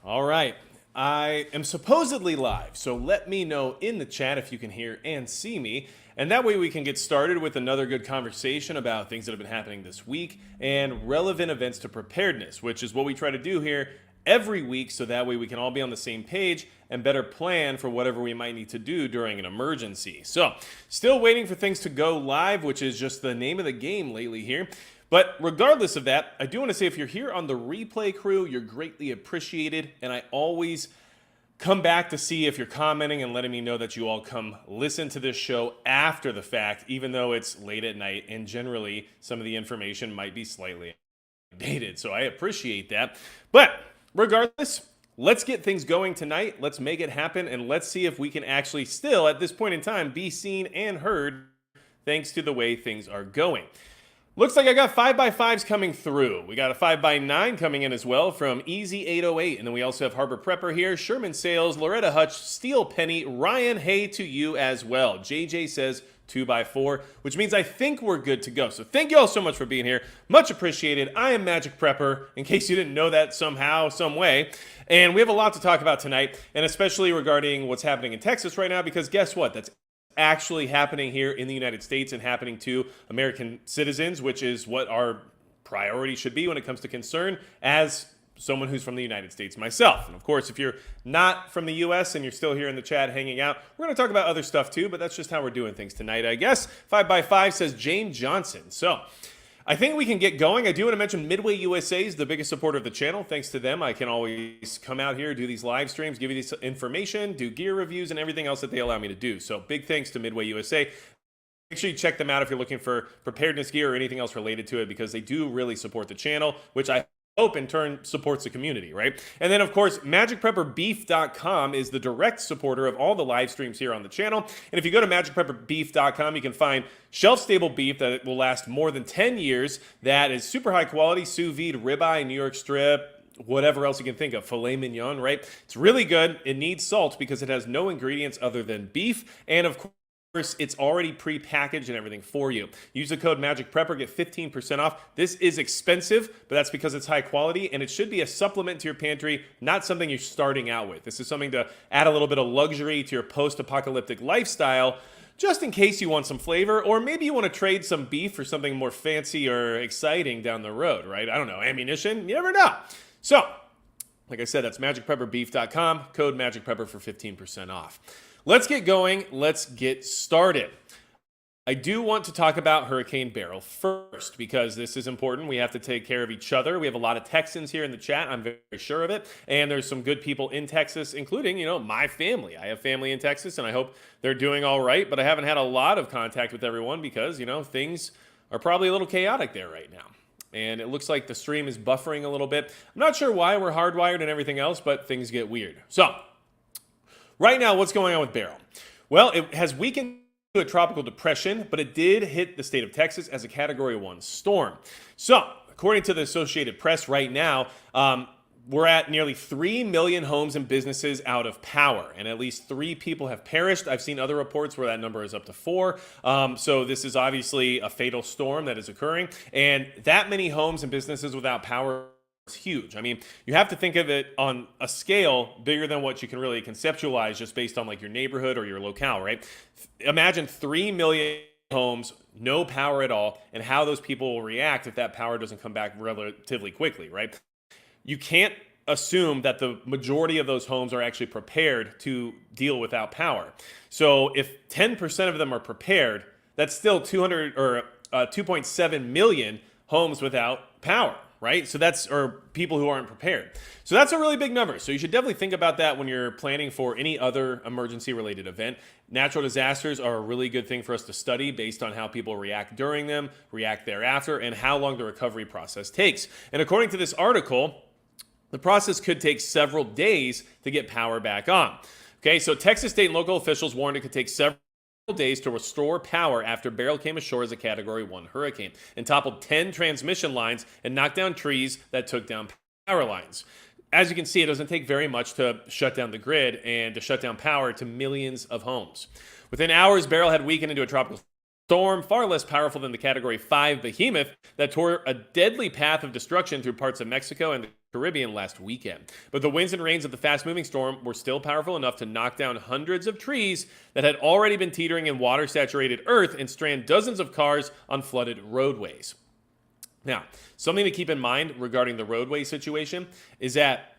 All right. I am supposedly live, so let me know in the chat if you can hear and see me. And that way we can get started with another good conversation about things that have been happening this week and relevant events to preparedness, which is what we try to do here every week so that way we can all be on the same page and better plan for whatever we might need to do during an emergency. So, still waiting for things to go live, which is just the name of the game lately here. But regardless of that, I do want to say if you're here on the replay crew, you're greatly appreciated. And I always come back to see if you're commenting and letting me know that you all come listen to this show after the fact, even though it's late at night. And generally, some of the information might be slightly outdated. So I appreciate that. But regardless, let's get things going tonight. Let's make it happen. And let's see if we can actually still, at this point in time, be seen and heard thanks to the way things are going. Looks like I got 5x5s coming through. We got a 5x9 coming in as well from Easy808. And then we also have Harbor Prepper here, Sherman Sales, Loretta Hutch, Steel Penny, Ryan, hey to you as well. JJ says 2x4, which means I think we're good to go. So thank you all so much for being here. Much appreciated. I am Magic Prepper, in case you didn't know that somehow, some way. And we have a lot to talk about tonight, and especially regarding what's happening in Texas right now, because guess what? That's actually happening here in the United States and happening to American citizens, which is what our priority should be when it comes to concern as someone who's from the United States myself. And of course, if you're not from the US and you're still here in the chat hanging out, we're going to talk about other stuff too, but that's just how we're doing things tonight, I guess. 5x5 says James Johnson. So I think we can get going. I do want to mention Midway USA is the biggest supporter of the channel. Thanks to them, I can always come out here, do these live streams, give you this information, do gear reviews, and everything else that they allow me to do. So big thanks to Midway USA. Make sure you check them out if you're looking for preparedness gear or anything else related to it, because they do really support the channel, which I hope in turn supports the community, right? And then of course, magicprepperbeef.com is the direct supporter of all the live streams here on the channel. And if you go to magicprepperbeef.com, you can find shelf-stable beef that will last more than 10 years. That is super high quality, sous vide, ribeye, New York strip, whatever else you can think of, filet mignon, right? It's really good. It needs salt because it has no ingredients other than beef. And of course, it's already pre-packaged and everything for you. Use the code MAGICPrepper, get 15% off. This is expensive, but that's because it's high quality, and it should be a supplement to your pantry, not something you're starting out with. This is something to add a little bit of luxury to your post-apocalyptic lifestyle, just in case you want some flavor, or maybe you want to trade some beef for something more fancy or exciting down the road, right? I don't know, ammunition? You never know. So, like I said, that's magicprepperbeef.com, code MAGICPrepper for 15% off. Let's get going. Let's get started. I do want to talk about Hurricane Beryl first because this is important. We have to take care of each other. We have a lot of Texans here in the chat. I'm very sure of it. And there's some good people in Texas, including, my family. I have family in Texas, and I hope they're doing all right. But I haven't had a lot of contact with everyone because, things are probably a little chaotic there right now. And it looks like the stream is buffering a little bit. I'm not sure why we're hardwired and everything else, but things get weird. So, right now, what's going on with Beryl? Well, it has weakened to a tropical depression, but it did hit the state of Texas as a Category 1 storm. So, according to the Associated Press right now, we're at nearly 3 million homes and businesses out of power, and at least 3 people have perished. I've seen other reports where that number is up to 4. So this is obviously a fatal storm that is occurring, and that many homes and businesses without power, it's huge. I mean, you have to think of it on a scale bigger than what you can really conceptualize just based on like your neighborhood or your locale, right? Imagine 3 million homes, no power at all, and how those people will react if that power doesn't come back relatively quickly, right? You can't assume that the majority of those homes are actually prepared to deal without power. So if 10% of them are prepared, that's still 2.7 million homes without power. Right? So or people who aren't prepared. So that's a really big number. So you should definitely think about that when you're planning for any other emergency related event. Natural disasters are a really good thing for us to study based on how people react during them, react thereafter, and how long the recovery process takes. And according to this article, the process could take several days to get power back on. Okay, so Texas state and local officials warned it could take several days to restore power after Beryl came ashore as a Category 1 hurricane and toppled 10 transmission lines and knocked down trees that took down power lines. As you can see, it doesn't take very much to shut down the grid and to shut down power to millions of homes. Within hours, Beryl had weakened into a tropical storm, far less powerful than the Category 5 behemoth that tore a deadly path of destruction through parts of Mexico and the Caribbean last weekend. But the winds and rains of the fast-moving storm were still powerful enough to knock down hundreds of trees that had already been teetering in water-saturated earth and strand dozens of cars on flooded roadways. Now, something to keep in mind regarding the roadway situation is that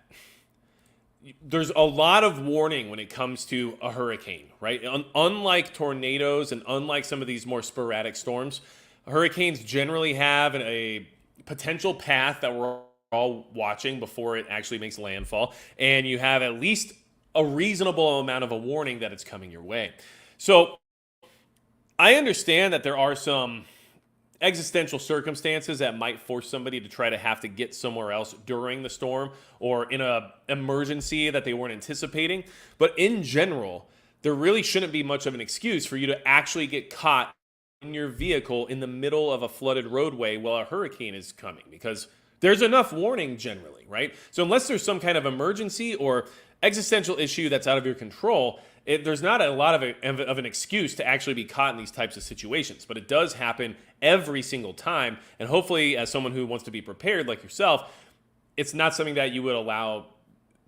there's a lot of warning when it comes to a hurricane, right? Unlike tornadoes and unlike some of these more sporadic storms, hurricanes generally have a potential path that we're all watching before it actually makes landfall, and you have at least a reasonable amount of a warning that it's coming your way. So I understand that there are some existential circumstances that might force somebody to try to have to get somewhere else during the storm or in an emergency that they weren't anticipating. But in general, there really shouldn't be much of an excuse for you to actually get caught in your vehicle in the middle of a flooded roadway while a hurricane is coming, because there's enough warning generally, right? So unless there's some kind of emergency or existential issue that's out of your control, there's not a lot of an excuse to actually be caught in these types of situations. But it does happen every single time. And hopefully, as someone who wants to be prepared like yourself, it's not something that you would allow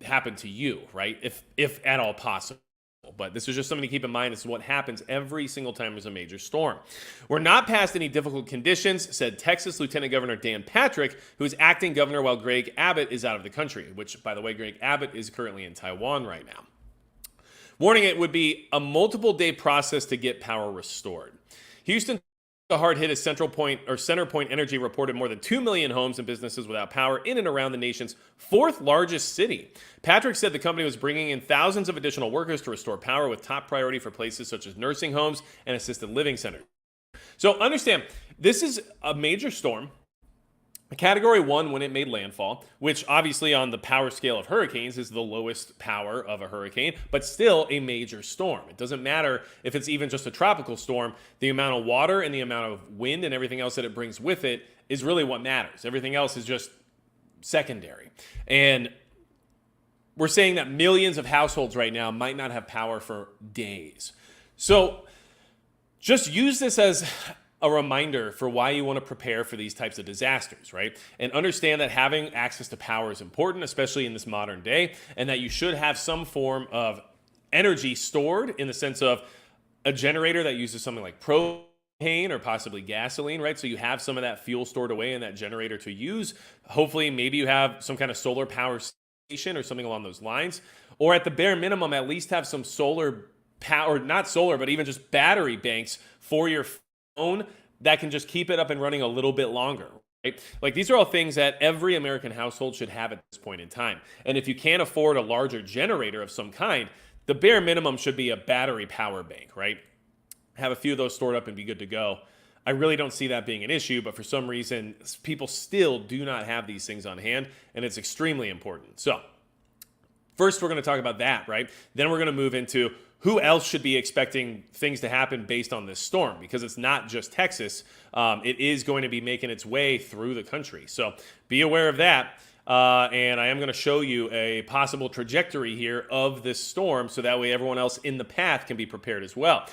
happen to you, right? If at all possible. But this is just something to keep in mind. This is what happens every single time there's a major storm. We're not past any difficult conditions, said Texas Lieutenant Governor Dan Patrick, who is acting governor while Greg Abbott is out of the country, which, by the way, Greg Abbott is currently in Taiwan right now. Warning it would be a multiple-day process to get power restored. Houston, a hard hit as CenterPoint Energy reported more than 2 million homes and businesses without power in and around the nation's fourth largest city. Patrick said the company was bringing in thousands of additional workers to restore power, with top priority for places such as nursing homes and assisted living centers. So understand, this is a major storm. A Category 1 when it made landfall, which obviously on the power scale of hurricanes is the lowest power of a hurricane, but still a major storm. It doesn't matter if it's even just a tropical storm. The amount of water and the amount of wind and everything else that it brings with it is really what matters. Everything else is just secondary. And we're saying that millions of households right now might not have power for days. So just use this as a reminder for why you want to prepare for these types of disasters, right? And understand that having access to power is important, especially in this modern day, and that you should have some form of energy stored in the sense of a generator that uses something like propane or possibly gasoline, right? So you have some of that fuel stored away in that generator to use. Hopefully, maybe you have some kind of solar power station or something along those lines, or at the bare minimum, at least have some solar power, not solar, but even just battery banks for your phone that can just keep it up and running a little bit longer, right? Like, these are all things that every American household should have at this point in time. And if you can't afford a larger generator of some kind, the bare minimum should be a battery power bank, right? Have a few of those stored up and be good to go. I really don't see that being an issue, but for some reason, people still do not have these things on hand, and it's extremely important. So first, we're going to talk about that, right? Then we're going to move into who else should be expecting things to happen based on this storm, because it's not just Texas. It is going to be making its way through the country. So be aware of that. And I am going to show you a possible trajectory here of this storm, so that way everyone else in the path can be prepared as well.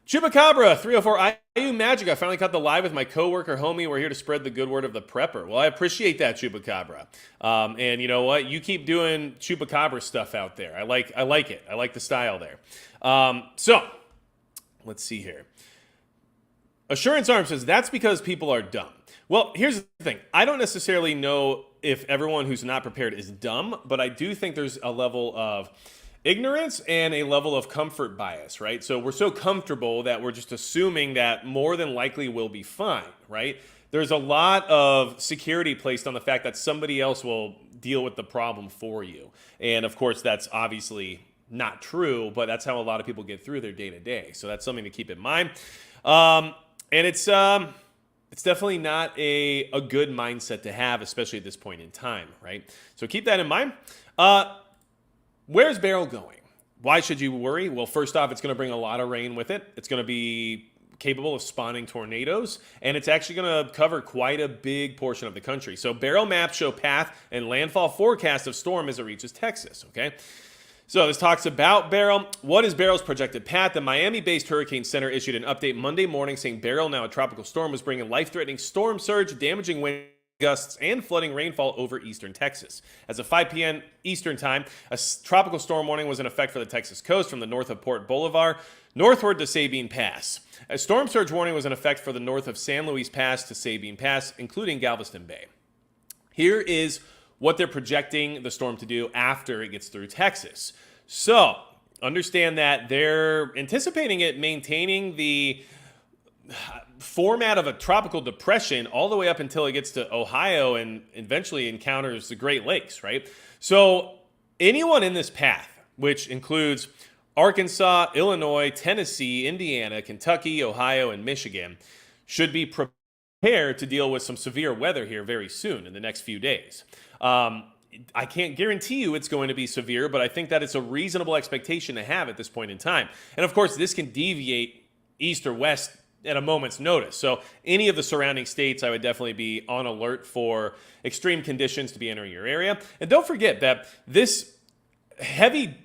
Chupacabra 304 IU Magic. I finally caught the live with my coworker homie. We're here to spread the good word of the prepper. Well, I appreciate that, Chupacabra. And you know what? You keep doing Chupacabra stuff out there. I like it. I like the style there. So let's see here. Assurance Arm says that's because people are dumb. Well, here's the thing. I don't necessarily know if everyone who's not prepared is dumb, but I do think there's a level of ignorance and a level of comfort bias, right? So we're so comfortable that we're just assuming that more than likely we'll be fine, right? There's a lot of security placed on the fact that somebody else will deal with the problem for you. And of course, that's obviously not true, but that's how a lot of people get through their day-to-day. So that's something to keep in mind. And it's definitely not a good mindset to have, especially at this point in time, right? So keep that in mind. Where's Beryl going? Why should you worry? Well, first off, it's going to bring a lot of rain with it. It's going to be capable of spawning tornadoes, and it's actually going to cover quite a big portion of the country. So Beryl maps show path and landfall forecast of storm as it reaches Texas, okay? So this talks about Beryl. What is Beryl's projected path? The Miami-based Hurricane Center issued an update Monday morning saying Beryl, now a tropical storm, was bringing life-threatening storm surge, damaging wind gusts, and flooding rainfall over eastern Texas. As of 5 p.m. Eastern time, a tropical storm warning was in effect for the Texas coast from the north of Port Bolivar northward to Sabine Pass. A storm surge warning was in effect for the north of San Luis Pass to Sabine Pass, including Galveston Bay. Here is what they're projecting the storm to do after it gets through Texas. So understand that they're anticipating it maintaining the format of a tropical depression all the way up until it gets to Ohio and eventually encounters the Great Lakes, right? So anyone in this path, which includes Arkansas, Illinois, Tennessee, Indiana, Kentucky, Ohio, and Michigan, should be prepared to deal with some severe weather here very soon in the next few days. I can't guarantee you it's going to be severe, but I think that it's a reasonable expectation to have at this point in time. And of course, this can deviate east or west at a moment's notice. So any of the surrounding states, I would definitely be on alert for extreme conditions to be entering your area. And don't forget that this heavy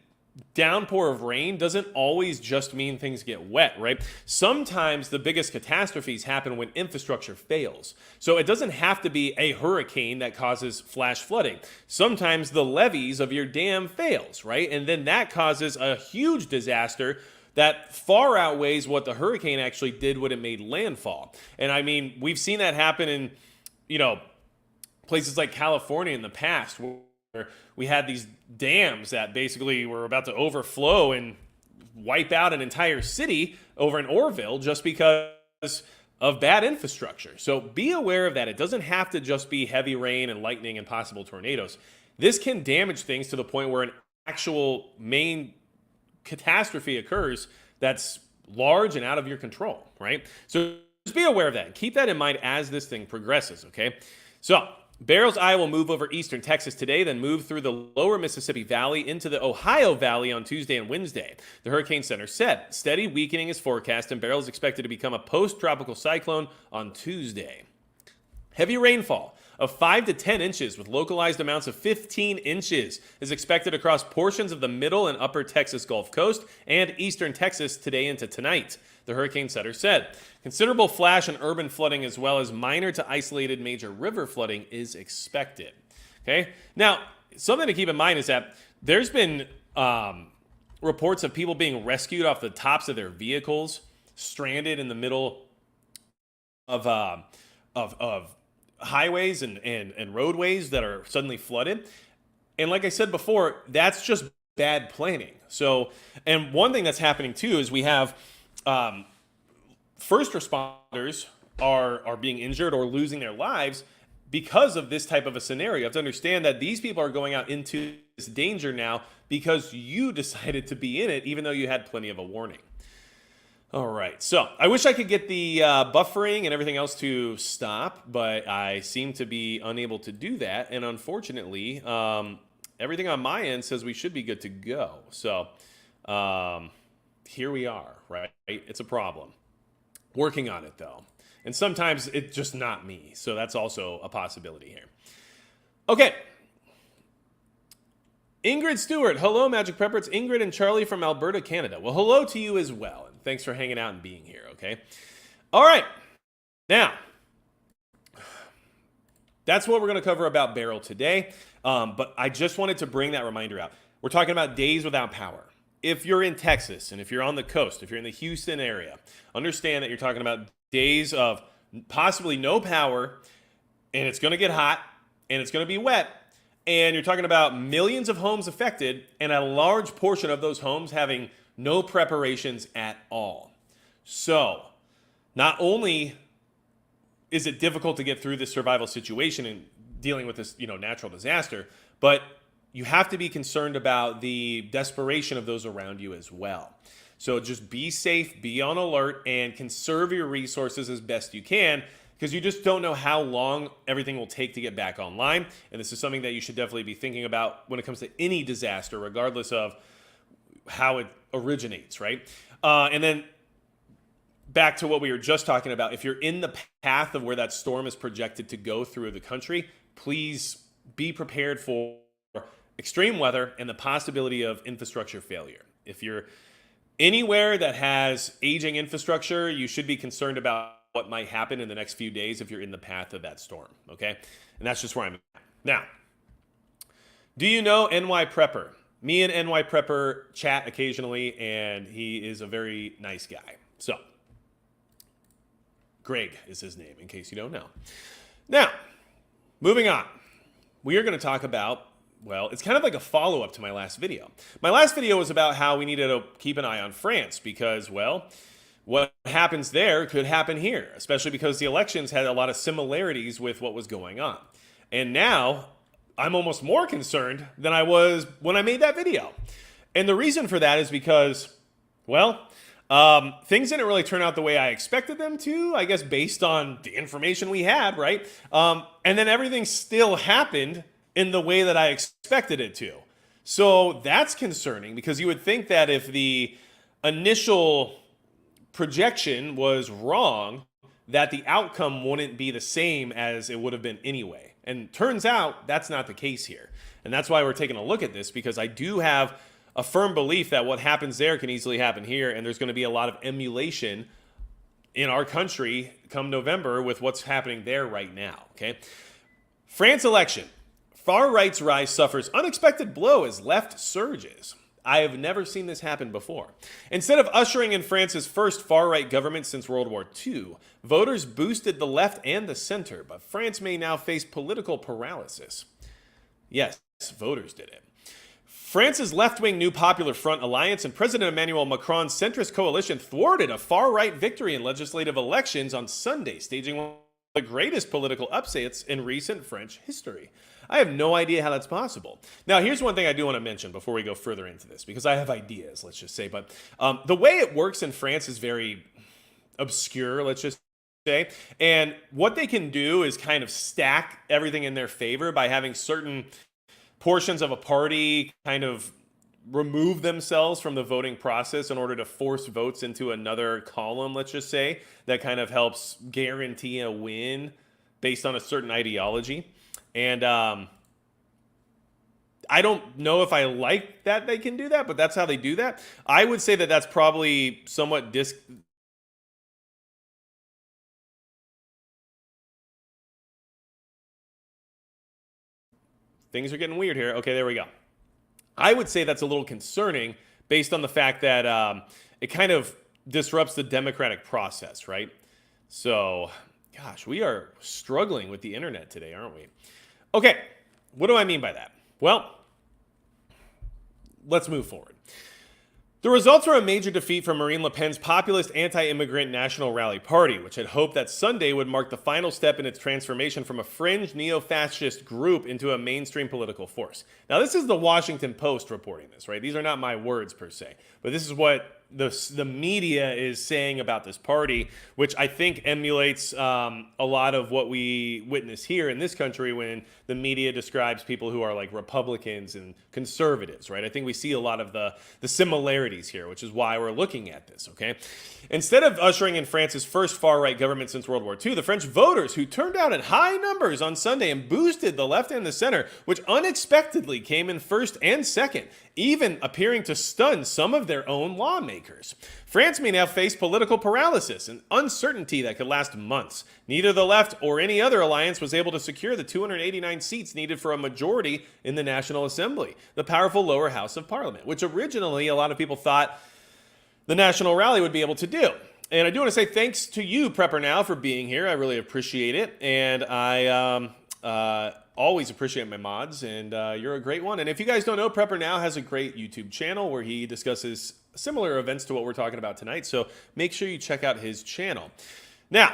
downpour of rain doesn't always just mean things get wet, right? Sometimes the biggest catastrophes happen when infrastructure fails. So it doesn't have to be a hurricane that causes flash flooding. Sometimes the levees of your dam fails, right? And then that causes a huge disaster that far outweighs what the hurricane actually did when it made landfall. And I mean, we've seen that happen in, places like California in the past, where we had these dams that basically were about to overflow and wipe out an entire city over in Orville just because of bad infrastructure. So be aware of that. It doesn't have to just be heavy rain and lightning and possible tornadoes. This can damage things to the point where an actual main catastrophe occurs that's large and out of your control, right? So just be aware of that and keep that in mind as this thing progresses, okay? So Beryl's eye will move over eastern Texas today, then move through the lower Mississippi Valley into the Ohio Valley on Tuesday and Wednesday. The Hurricane Center said steady weakening is forecast, and Beryl is expected to become a post-tropical cyclone on Tuesday. Heavy rainfall of 5 to 10 inches with localized amounts of 15 inches is expected across portions of the middle and upper Texas Gulf Coast and eastern Texas today into tonight, the Hurricane Center said. Considerable flash and urban flooding as well as minor to isolated major river flooding is expected. Okay? Now, something to keep in mind is that there's been reports of people being rescued off the tops of their vehicles, stranded in the middle of highways and roadways that are suddenly flooded. And like I said before, that's just bad planning. So, and one thing that's happening too is we have first responders are being injured or losing their lives because of this type of a scenario. You have to understand that these people are going out into this danger now because you decided to be in it, even though you had plenty of a warning. All right, so I wish I could get the buffering and everything else to stop, but I seem to be unable to do that. And unfortunately, everything on my end says we should be good to go. So here we are, right? It's a problem. Working on it, though. And sometimes it's just not me. So that's also a possibility here. Okay. Ingrid Stewart. Hello, Magic Prepper. It's Ingrid and Charlie from Alberta, Canada. Well, hello to you as well. And thanks for hanging out and being here, okay? All right. Now, that's what we're going to cover about Beryl today. But I just wanted to bring that reminder out. We're talking about days without power. If you're in Texas and if you're on the coast, if you're in the Houston area, understand that you're talking about days of possibly no power, and it's going to get hot, and it's going to be wet, and you're talking about millions of homes affected, and a large portion of those homes having no preparations at all. So, not only is it difficult to get through this survival situation and dealing with this, natural disaster, but you have to be concerned about the desperation of those around you as well. So just be safe, be on alert, and conserve your resources as best you can, because you just don't know how long everything will take to get back online. And this is something that you should definitely be thinking about when it comes to any disaster, regardless of how it originates, right? And then back to what we were just talking about, if you're in the path of where that storm is projected to go through the country, please be prepared for extreme weather, and the possibility of infrastructure failure. If you're anywhere that has aging infrastructure, you should be concerned about what might happen in the next few days if you're in the path of that storm, okay? And that's just where I'm at. Now, do you know NY Prepper? Me and NY Prepper chat occasionally, and he is a very nice guy. So, Greg is his name, in case you don't know. Now, moving on. We are going to talk about, well, it's kind of like a follow-up to my last video. My last video was about how we needed to keep an eye on France because, well, what happens there could happen here, especially because the elections had a lot of similarities with what was going on. And now, I'm almost more concerned than I was when I made that video. And the reason for that is because, well, things didn't really turn out the way I expected them to, I guess based on the information we had, right? And then everything still happened in the way that I expected it to. So that's concerning because you would think that if the initial projection was wrong, that the outcome wouldn't be the same as it would have been anyway. And turns out that's not the case here. And that's why we're taking a look at this, because I do have a firm belief that what happens there can easily happen here, and there's going to be a lot of emulation in our country come November with what's happening there right now, okay? France election. Far right's rise suffers unexpected blow as left surges. I have never seen this happen before. Instead of ushering in France's first far-right government since World War II, voters boosted the left and the center, but France may now face political paralysis. Yes, voters did it. France's left-wing New Popular Front alliance and President Emmanuel Macron's centrist coalition thwarted a far-right victory in legislative elections on Sunday, staging one of the greatest political upsets in recent French history. I have no idea how that's possible. Now, here's one thing I do want to mention before we go further into this, because I have ideas, let's just say. But the way it works in France is very obscure, let's just say. And what they can do is kind of stack everything in their favor by having certain portions of a party kind of remove themselves from the voting process in order to force votes into another column, let's just say, that kind of helps guarantee a win based on a certain ideology. And I don't know if I like that they can do that, but that's how they do that. I would say that that's probably somewhat Things are getting weird here. Okay, there we go. I would say that's a little concerning based on the fact that it kind of disrupts the democratic process, right? So, gosh, we are struggling with the internet today, aren't we? Okay, what do I mean by that? Well, let's move forward. The results were a major defeat for Marine Le Pen's populist anti-immigrant National Rally Party, which had hoped that Sunday would mark the final step in its transformation from a fringe neo-fascist group into a mainstream political force. Now, this is the Washington Post reporting this, right? These are not my words per se, but this is what the media is saying about this party, which I think emulates a lot of what we witness here in this country when the media describes people who are like Republicans and conservatives, right? I think we see a lot of the similarities here, which is why we're looking at this, okay? Instead of ushering in France's first far-right government since World War II, the French voters, who turned out in high numbers on Sunday and boosted the left and the center, which unexpectedly came in first and second, even appearing to stun some of their own lawmakers. France may now face political paralysis and uncertainty that could last months. Neither the left or any other alliance was able to secure the 289 seats needed for a majority in the National Assembly, the powerful lower house of Parliament, which originally a lot of people thought the National Rally would be able to do. And I do want to say thanks to you, Prepper Now, for being here. I really appreciate it. And I always appreciate my mods, and you're a great one. And if you guys don't know, Prepper Now has a great YouTube channel where he discusses similar events to what we're talking about tonight. So make sure you check out his channel. Now,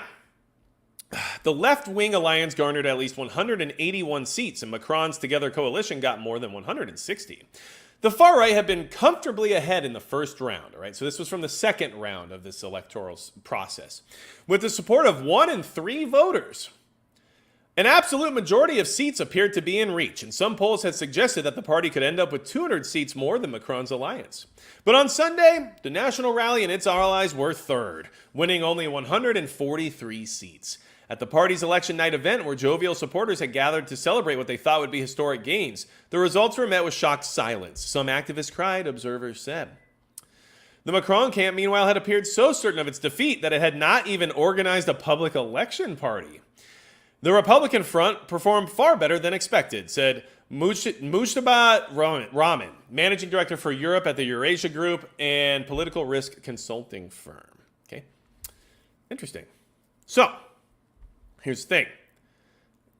the left-wing alliance garnered at least 181 seats, and Macron's Together coalition got more than 160. The far right had been comfortably ahead in the first round, all right? So this was from the second round of this electoral process. With the support of 1 in 3 voters, an absolute majority of seats appeared to be in reach, and some polls had suggested that the party could end up with 200 seats more than Macron's alliance. But on Sunday, the National Rally and its allies were third, winning only 143 seats. at the party's election night event where jovial supporters had gathered to celebrate what they thought would be historic gains. The results were met with shocked silence. Some activists cried, observers said. The Macron camp, meanwhile, had appeared so certain of its defeat that it had not even organized a public election party. The Republican front performed far better than expected, said Mujtaba Rahman, managing director for Europe at the Eurasia Group and political risk consulting firm. Okay, interesting. So, here's the thing.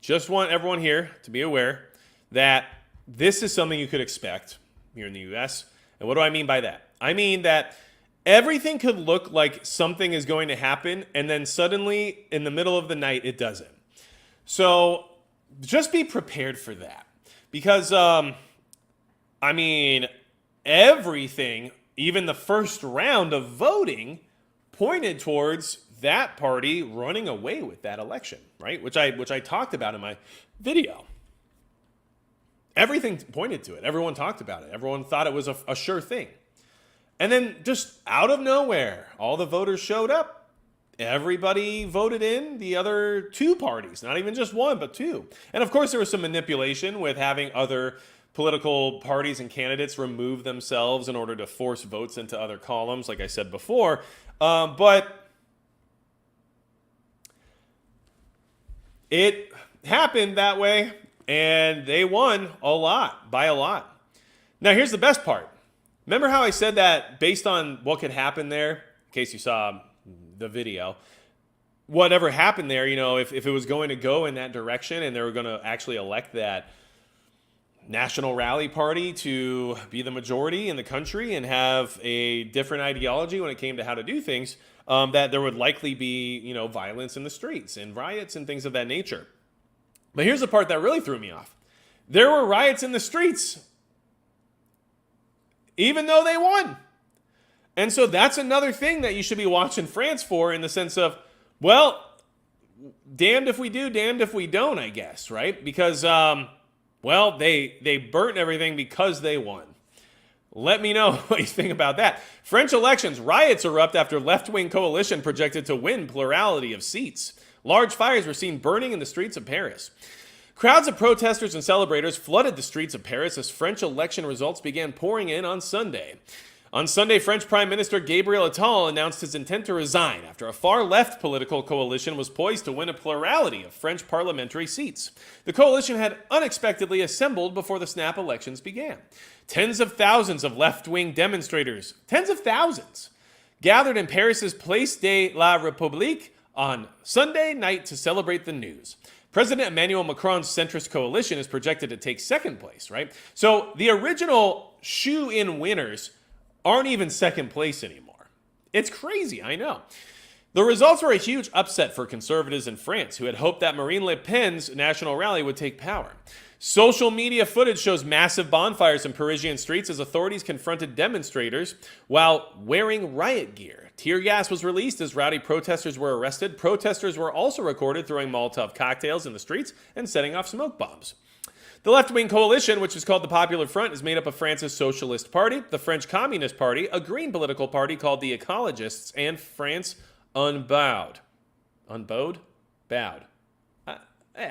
Just want everyone here to be aware that this is something you could expect here in the U.S. And what do I mean by that? I mean that everything could look like something is going to happen, and then suddenly, in the middle of the night, it doesn't. So just be prepared for that. Because, everything, even the first round of voting, pointed towards that party running away with that election, right? Which I talked about in my video. Everything pointed to it. Everyone talked about it. Everyone thought it was a sure thing. And then just out of nowhere, all the voters showed up. Everybody voted in the other two parties, not even just one, but two. And of course, there was some manipulation with having other political parties and candidates remove themselves in order to force votes into other columns, like I said before. But it happened that way, and they won a lot, by a lot. Now, here's the best part. Remember how I said that based on what could happen there, in case you saw the video, whatever happened there, if it was going to go in that direction and they were going to actually elect that National Rally Party to be the majority in the country and have a different ideology when it came to how to do things, that there would likely be, violence in the streets and riots and things of that nature. But here's the part that really threw me off. There were riots in the streets, even though they won. And so that's another thing that you should be watching France for, in the sense of, well, damned if we do, damned if we don't, I guess, right? Because, they burnt everything because they won. Let me know what you think about that. French elections, riots erupt after left-wing coalition projected to win plurality of seats. Large fires were seen burning in the streets of Paris. Crowds of protesters and celebrators flooded the streets of Paris as French election results began pouring in on Sunday. On Sunday, French Prime Minister Gabriel Attal announced his intent to resign after a far-left political coalition was poised to win a plurality of French parliamentary seats. The coalition had unexpectedly assembled before the snap elections began. Tens of thousands of left-wing demonstrators, gathered in Paris's Place de la République on Sunday night to celebrate the news. President Emmanuel Macron's centrist coalition is projected to take second place, right? So the original shoe-in winners aren't even second place anymore. It's crazy, I know. The results were a huge upset for conservatives in France, who had hoped that Marine Le Pen's national rally would take power. Social media footage shows massive bonfires in Parisian streets as authorities confronted demonstrators while wearing riot gear. Tear gas was released as rowdy protesters were arrested. Protesters were also recorded throwing Molotov cocktails in the streets and setting off smoke bombs. The left-wing coalition, which is called the Popular Front, is made up of France's Socialist Party, the French Communist Party, a green political party called the Ecologists, and France Unbowed. Unbowed? Bowed.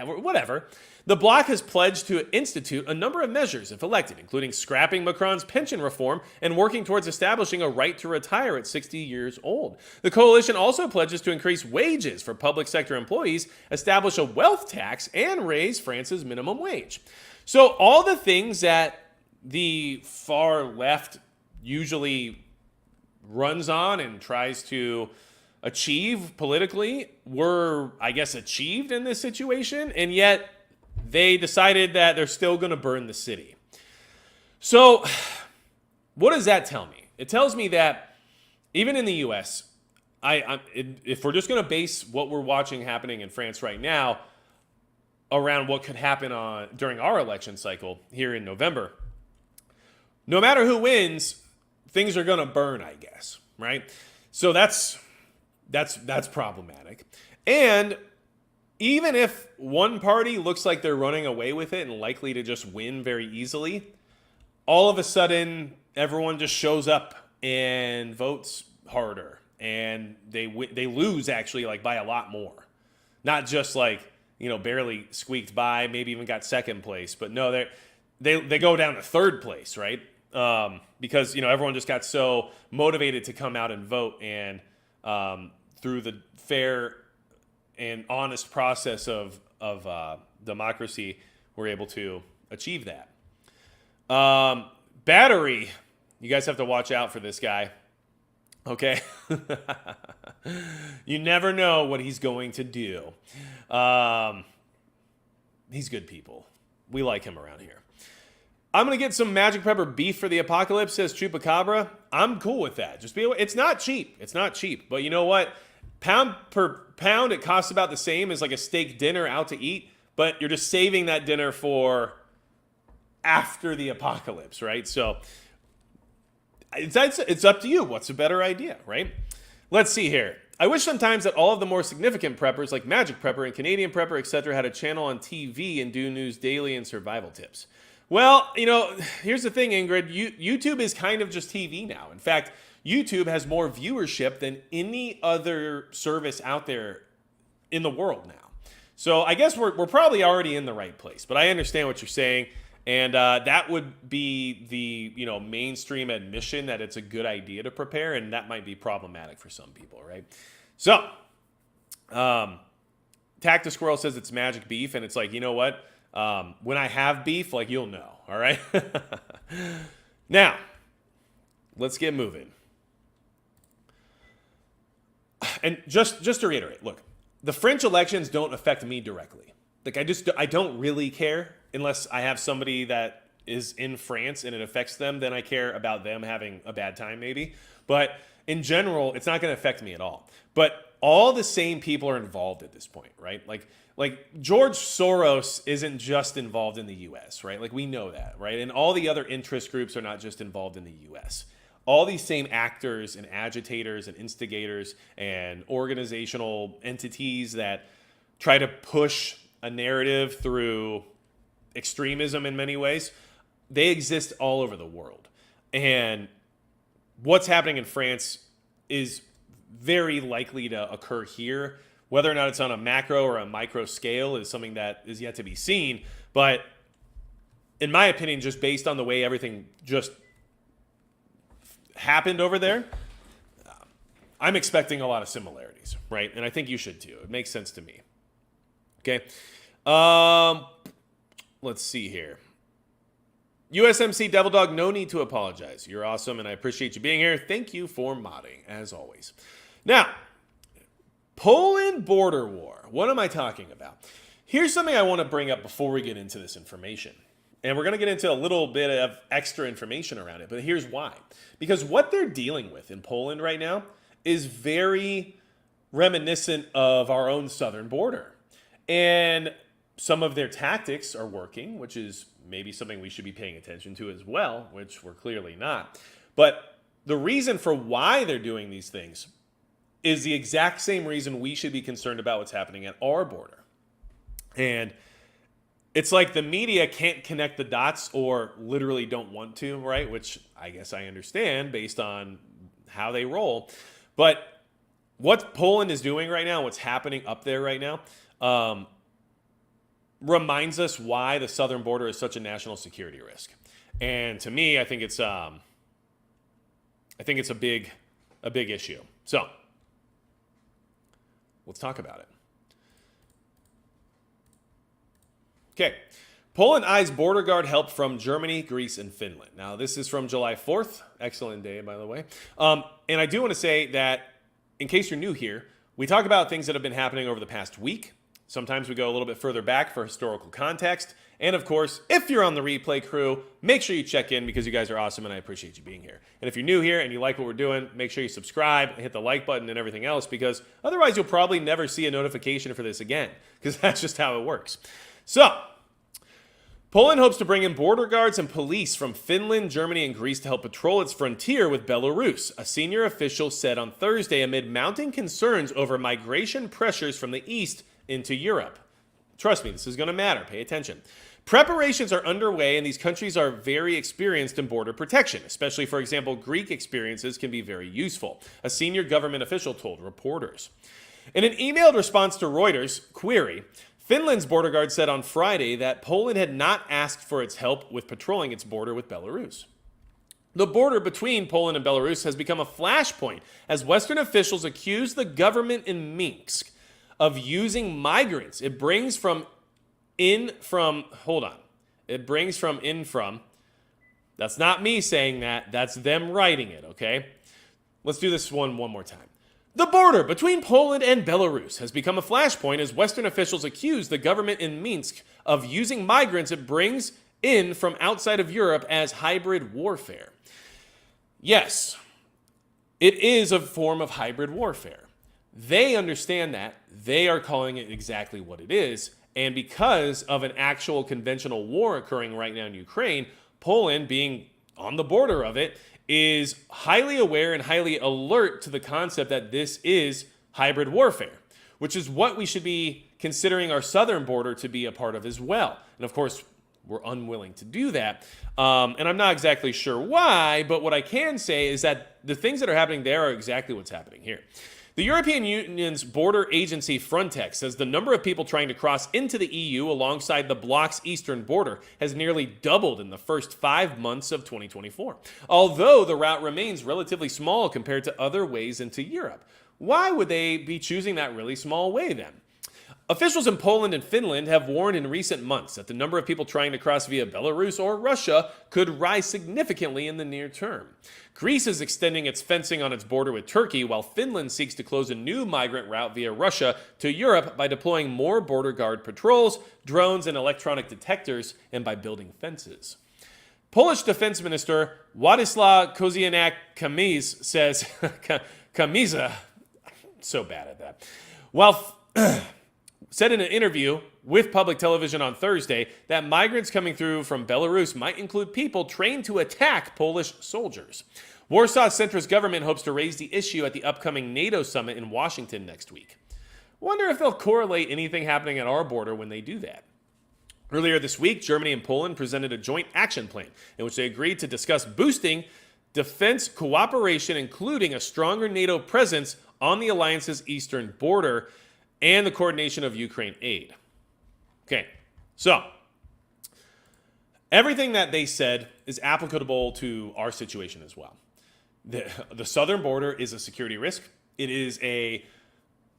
Whatever. The bloc has pledged to institute a number of measures if elected, including scrapping Macron's pension reform and working towards establishing a right to retire at 60 years old. The coalition also pledges to increase wages for public sector employees, establish a wealth tax, and raise France's minimum wage. So all the things that the far left usually runs on and tries to achieve politically were, I guess, achieved in this situation, and yet they decided that they're still going to burn the city. So what does that tell me? It tells me that even in the U.S., if we're just going to base what we're watching happening in France right now around what could happen during our election cycle here in November, no matter who wins, things are going to burn, I guess, right? So that's problematic. And even if one party looks like they're running away with it and likely to just win very easily, all of a sudden everyone just shows up and votes harder, and they lose actually, like, by a lot more. Not just like, barely squeaked by, maybe even got second place, but no, they go down to third place, right? Because everyone just got so motivated to come out and vote, and through the fair and honest process of democracy, we're able to achieve that. Battery, you guys have to watch out for this guy. Okay. You never know what he's going to do. He's good people. We like him around here. I'm going to get some Magic Prepper beef for the apocalypse, says Chupacabra. I'm cool with that. Just it's not cheap. It's not cheap. But you know what? Pound per pound, it costs about the same as like a steak dinner out to eat. But you're just saving that dinner for after the apocalypse, right? So it's up to you. What's a better idea, right? Let's see here. I wish sometimes that all of the more significant preppers like Magic Prepper and Canadian Prepper, etc. had a channel on TV and do news daily and survival tips. Well, here's the thing, Ingrid. YouTube is kind of just TV now. In fact, YouTube has more viewership than any other service out there in the world now. So I guess we're probably already in the right place. But I understand what you're saying. And that would be the mainstream admission that it's a good idea to prepare, and that might be problematic for some people, right? So, Tactus Squirrel says it's magic beef, and it's like, you know what? When I have beef, like, you'll know, all right? Now, let's get moving. And just to reiterate, look, the French elections don't affect me directly. Like, I don't really care. Unless I have somebody that is in France and it affects them, then I care about them having a bad time maybe. But in general, it's not going to affect me at all. But all the same people are involved at this point, right? Like George Soros isn't just involved in the U.S., right? Like, we know that, right? And all the other interest groups are not just involved in the U.S. All these same actors and agitators and instigators and organizational entities that try to push a narrative through extremism in many ways, they exist all over the world. And what's happening in France is very likely to occur here. Whether or not it's on a macro or a micro scale is something that is yet to be seen. But in my opinion, just based on the way everything just happened over there, I'm expecting a lot of similarities, right? And I think you should too. It makes sense to me. Okay. Let's see here. USMC Devil Dog, no need to apologize. You're awesome, and I appreciate you being here. Thank you for modding, as always. Now, Poland border war. What am I talking about? Here's something I want to bring up before we get into this information. And we're going to get into a little bit of extra information around it, but here's why. Because what they're dealing with in Poland right now is very reminiscent of our own southern border. And some of their tactics are working, which is maybe something we should be paying attention to as well, which we're clearly not. But the reason for why they're doing these things is the exact same reason we should be concerned about what's happening at our border. And it's like the media can't connect the dots or literally don't want to, right? Which I guess I understand based on how they roll. But what Poland is doing right now, what's happening up there right now, reminds us why the southern border is such a national security risk. And to me, I think it's a big issue. So let's talk about it. Okay. Poland eyes border guard help from Germany, Greece, and Finland. Now, this is from July 4th. Excellent day, by the way. And I do want to say that, in case you're new here, we talk about things that have been happening over the past week. Sometimes we go a little bit further back for historical context. And of course, if you're on the replay crew, make sure you check in because you guys are awesome and I appreciate you being here. And if you're new here and you like what we're doing, make sure you subscribe and hit the like button and everything else, because otherwise you'll probably never see a notification for this again, because that's just how it works. So, Poland hopes to bring in border guards and police from Finland, Germany, and Greece to help patrol its frontier with Belarus, a senior official said on Thursday amid mounting concerns over migration pressures from the east into Europe. Trust me, this is going to matter. Pay attention. Preparations are underway, and these countries are very experienced in border protection. Especially, for example, Greek experiences can be very useful, a senior government official told reporters. In an emailed response to Reuters' query, Finland's border guard said on Friday that Poland had not asked for its help with patrolling its border with Belarus. The border between Poland and Belarus has become a flashpoint as Western officials accuse the government in Minsk of using migrants. It brings from, that's not me saying that, that's them writing it, okay? Let's do this one more time. The border between Poland and Belarus has become a flashpoint as Western officials accuse the government in Minsk of using migrants it brings in from outside of Europe as hybrid warfare. Yes, it is a form of hybrid warfare. They understand that. They are calling it exactly what it is. And because of an actual conventional war occurring right now in Ukraine, Poland, being on the border of it, is highly aware and highly alert to the concept that this is hybrid warfare, which is what we should be considering our southern border to be a part of as well. And of course, we're unwilling to do that. And I'm not exactly sure why, but what I can say is that the things that are happening there are exactly what's happening here. The European Union's border agency Frontex says the number of people trying to cross into the EU alongside the bloc's eastern border has nearly doubled in the first 5 months of 2024, although the route remains relatively small compared to other ways into Europe. Why would they be choosing that really small way then? Officials in Poland and Finland have warned in recent months that the number of people trying to cross via Belarus or Russia could rise significantly in the near term. Greece is extending its fencing on its border with Turkey, while Finland seeks to close a new migrant route via Russia to Europe by deploying more border guard patrols, drones, and electronic detectors, and by building fences. Polish Defense Minister Władysław Kozieniak-Kamysz says, Kamiza, so bad at that, said in an interview with public television on Thursday that migrants coming through from Belarus might include people trained to attack Polish soldiers. Warsaw's centrist government hopes to raise the issue at the upcoming NATO summit in Washington next week. Wonder if they'll correlate anything happening at our border when they do that. Earlier this week, Germany and Poland presented a joint action plan in which they agreed to discuss boosting defense cooperation, including a stronger NATO presence on the alliance's eastern border and the coordination of Ukraine aid. Okay, so everything that they said is applicable to our situation as well. The southern border is a security risk. It is a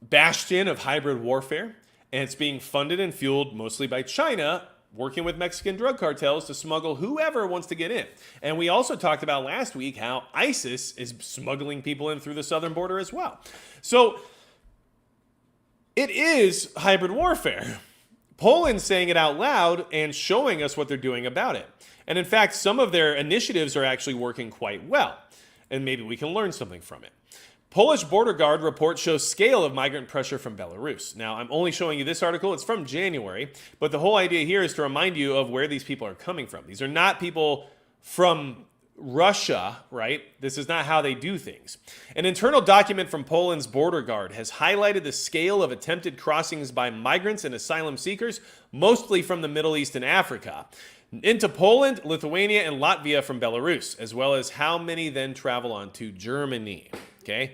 bastion of hybrid warfare, and it's being funded and fueled mostly by China, working with Mexican drug cartels to smuggle whoever wants to get in. And we also talked about last week how ISIS is smuggling people in through the southern border as well. So it is hybrid warfare. Poland's saying it out loud and showing us what they're doing about it. And in fact, some of their initiatives are actually working quite well. And maybe we can learn something from it. Polish border guard report shows scale of migrant pressure from Belarus. Now, I'm only showing you this article. It's from January. But the whole idea here is to remind you of where these people are coming from. These are not people from Russia, right? This is not how they do things. An internal document from Poland's border guard has highlighted the scale of attempted crossings by migrants and asylum seekers, mostly from the Middle East and Africa, into Poland, Lithuania, and Latvia from Belarus, as well as how many then travel on to Germany, okay?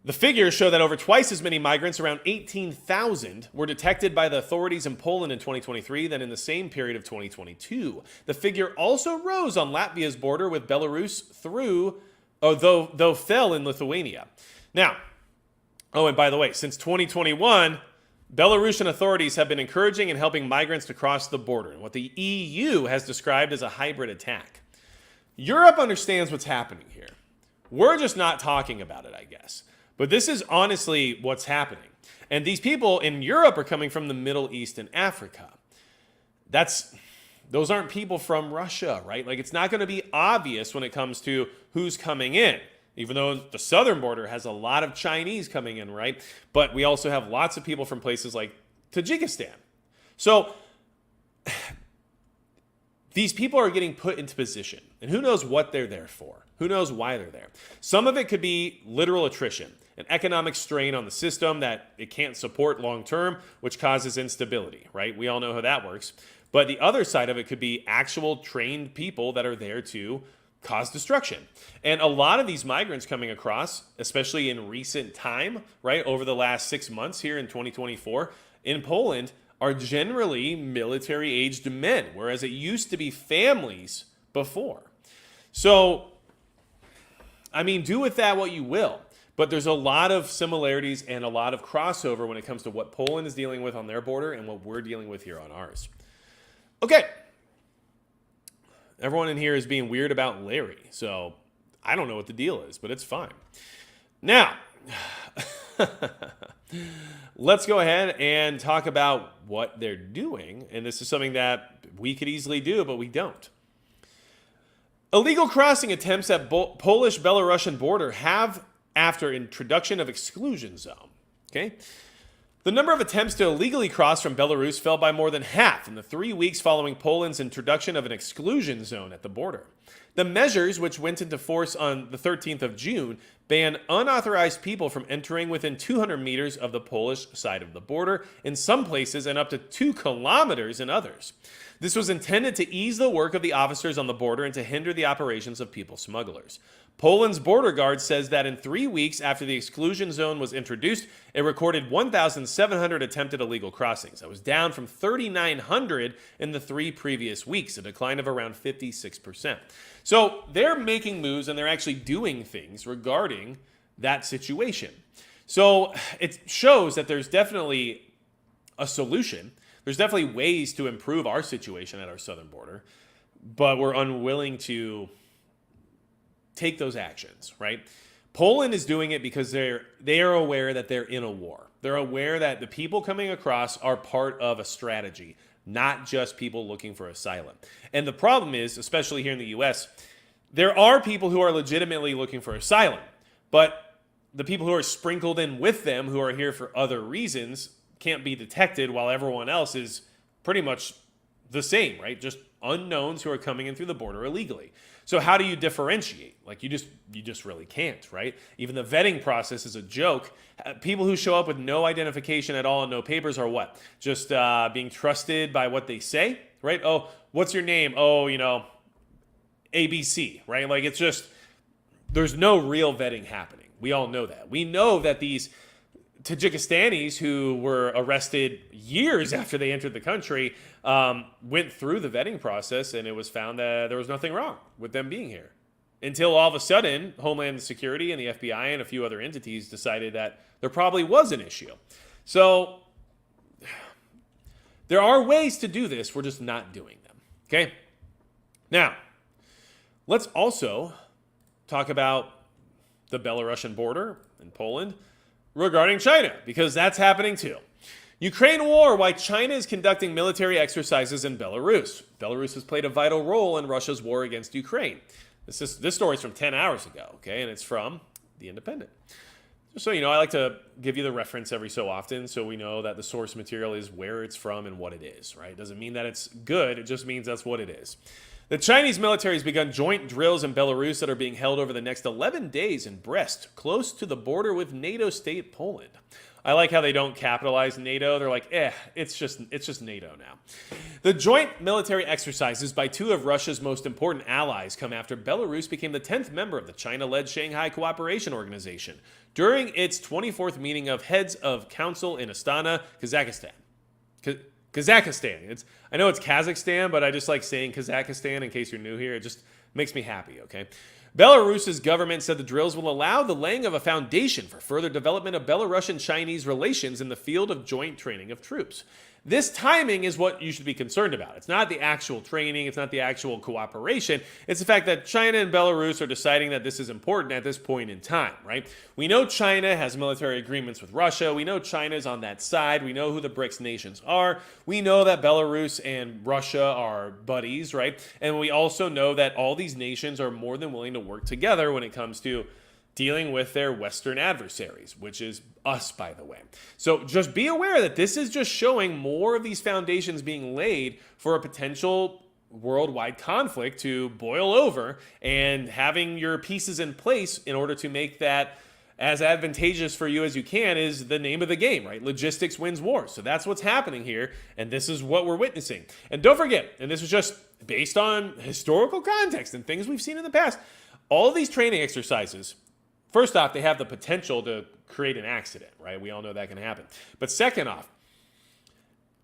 The figures show that over twice as many migrants, around 18,000, were detected by the authorities in Poland in 2023 than in the same period of 2022. The figure also rose on Latvia's border with Belarus though fell in Lithuania. Now, and by the way, since 2021, Belarusian authorities have been encouraging and helping migrants to cross the border in what the EU has described as a hybrid attack. Europe understands what's happening here. We're just not talking about it, I guess. But this is honestly what's happening. And these people in Europe are coming from the Middle East and Africa. Those aren't people from Russia, right? Like, it's not going to be obvious when it comes to who's coming in, even though the southern border has a lot of Chinese coming in, right? But we also have lots of people from places like Tajikistan. So these people are getting put into position, and who knows what they're there for? Who knows why they're there? Some of it could be literal attrition, an economic strain on the system that it can't support long term, which causes instability, right? We all know how that works. But the other side of it could be actual trained people that are there to cause destruction. And a lot of these migrants coming across, especially in recent time, right, over the last 6 months here in 2024 in Poland, are generally military-aged men, whereas it used to be families before. So, I mean, do with that what you will. But there's a lot of similarities and a lot of crossover when it comes to what Poland is dealing with on their border and what we're dealing with here on ours. Okay. Everyone in here is being weird about Larry, so I don't know what the deal is, but it's fine. Now, let's go ahead and talk about what they're doing, and this is something that we could easily do, but we don't. Illegal crossing attempts at Polish-Belarusian border have after introduction of exclusion zone. Okay? The number of attempts to illegally cross from Belarus fell by more than half in the 3 weeks following Poland's introduction of an exclusion zone at the border. The measures, which went into force on the 13th of June, ban unauthorized people from entering within 200 meters of the Polish side of the border in some places and up to 2 kilometers in others. This was intended to ease the work of the officers on the border and to hinder the operations of people smugglers. Poland's border guard says that in 3 weeks after the exclusion zone was introduced, it recorded 1,700 attempted illegal crossings. That was down from 3,900 in the 3 previous weeks, a decline of around 56%. So they're making moves and they're actually doing things regarding that situation. So it shows that there's definitely a solution. There's definitely ways to improve our situation at our southern border, but we're unwilling to take those actions, right? Poland is doing it because they are aware that they're in a war. They're aware that the people coming across are part of a strategy, not just people looking for asylum. And the problem is, especially here in the US, there are people who are legitimately looking for asylum, but the people who are sprinkled in with them who are here for other reasons can't be detected while everyone else is pretty much the same, right? Just unknowns who are coming in through the border illegally. So how do you differentiate? Like you just really can't, right? Even the vetting process is a joke. People who show up with no identification at all and no papers are what? Just being trusted by what they say, right? Oh, what's your name? Oh, ABC, right? Like it's just, there's no real vetting happening. We all know that. We know that these Tajikistanis who were arrested years after they entered the country went through the vetting process, and it was found that there was nothing wrong with them being here. Until all of a sudden, Homeland Security and the FBI and a few other entities decided that there probably was an issue. So there are ways to do this. We're just not doing them. Okay? Now, let's also talk about the Belarusian border in Poland regarding China, because that's happening too. Ukraine war, why China is conducting military exercises in Belarus. Belarus has played a vital role in Russia's war against Ukraine. This story is from 10 hours ago, okay, and it's from The Independent. Just so you know, I like to give you the reference every so often so we know that the source material is where it's from and what it is, right? It doesn't mean that it's good, it just means that's what it is. The Chinese military has begun joint drills in Belarus that are being held over the next 11 days in Brest, close to the border with NATO state Poland. I like how they don't capitalize NATO. They're like, it's just NATO now. The joint military exercises by 2 of Russia's most important allies come after Belarus became the 10th member of the China-led Shanghai Cooperation Organization during its 24th meeting of heads of council in Astana, Kazakhstan. Kazakhstan. I know it's Kazakhstan, but I just like saying Kazakhstan in case you're new here. It just makes me happy, okay? Belarus's government said the drills will allow the laying of a foundation for further development of Belarusian-Chinese relations in the field of joint training of troops. This timing is what you should be concerned about. It's not the actual training. It's not the actual cooperation. It's the fact that China and Belarus are deciding that this is important at this point in time, right? We know China has military agreements with Russia. We know China is on that side. We know who the BRICS nations are. We know that Belarus and Russia are buddies, right? And we also know that all these nations are more than willing to work together when it comes to dealing with their Western adversaries, which is us, by the way. So just be aware that this is just showing more of these foundations being laid for a potential worldwide conflict to boil over, and having your pieces in place in order to make that as advantageous for you as you can is the name of the game, right? Logistics wins wars. So that's what's happening here, and this is what we're witnessing. And don't forget, and this is just based on historical context and things we've seen in the past, all of these training exercises, first off, they have the potential to create an accident, right? We all know that can happen. But second off,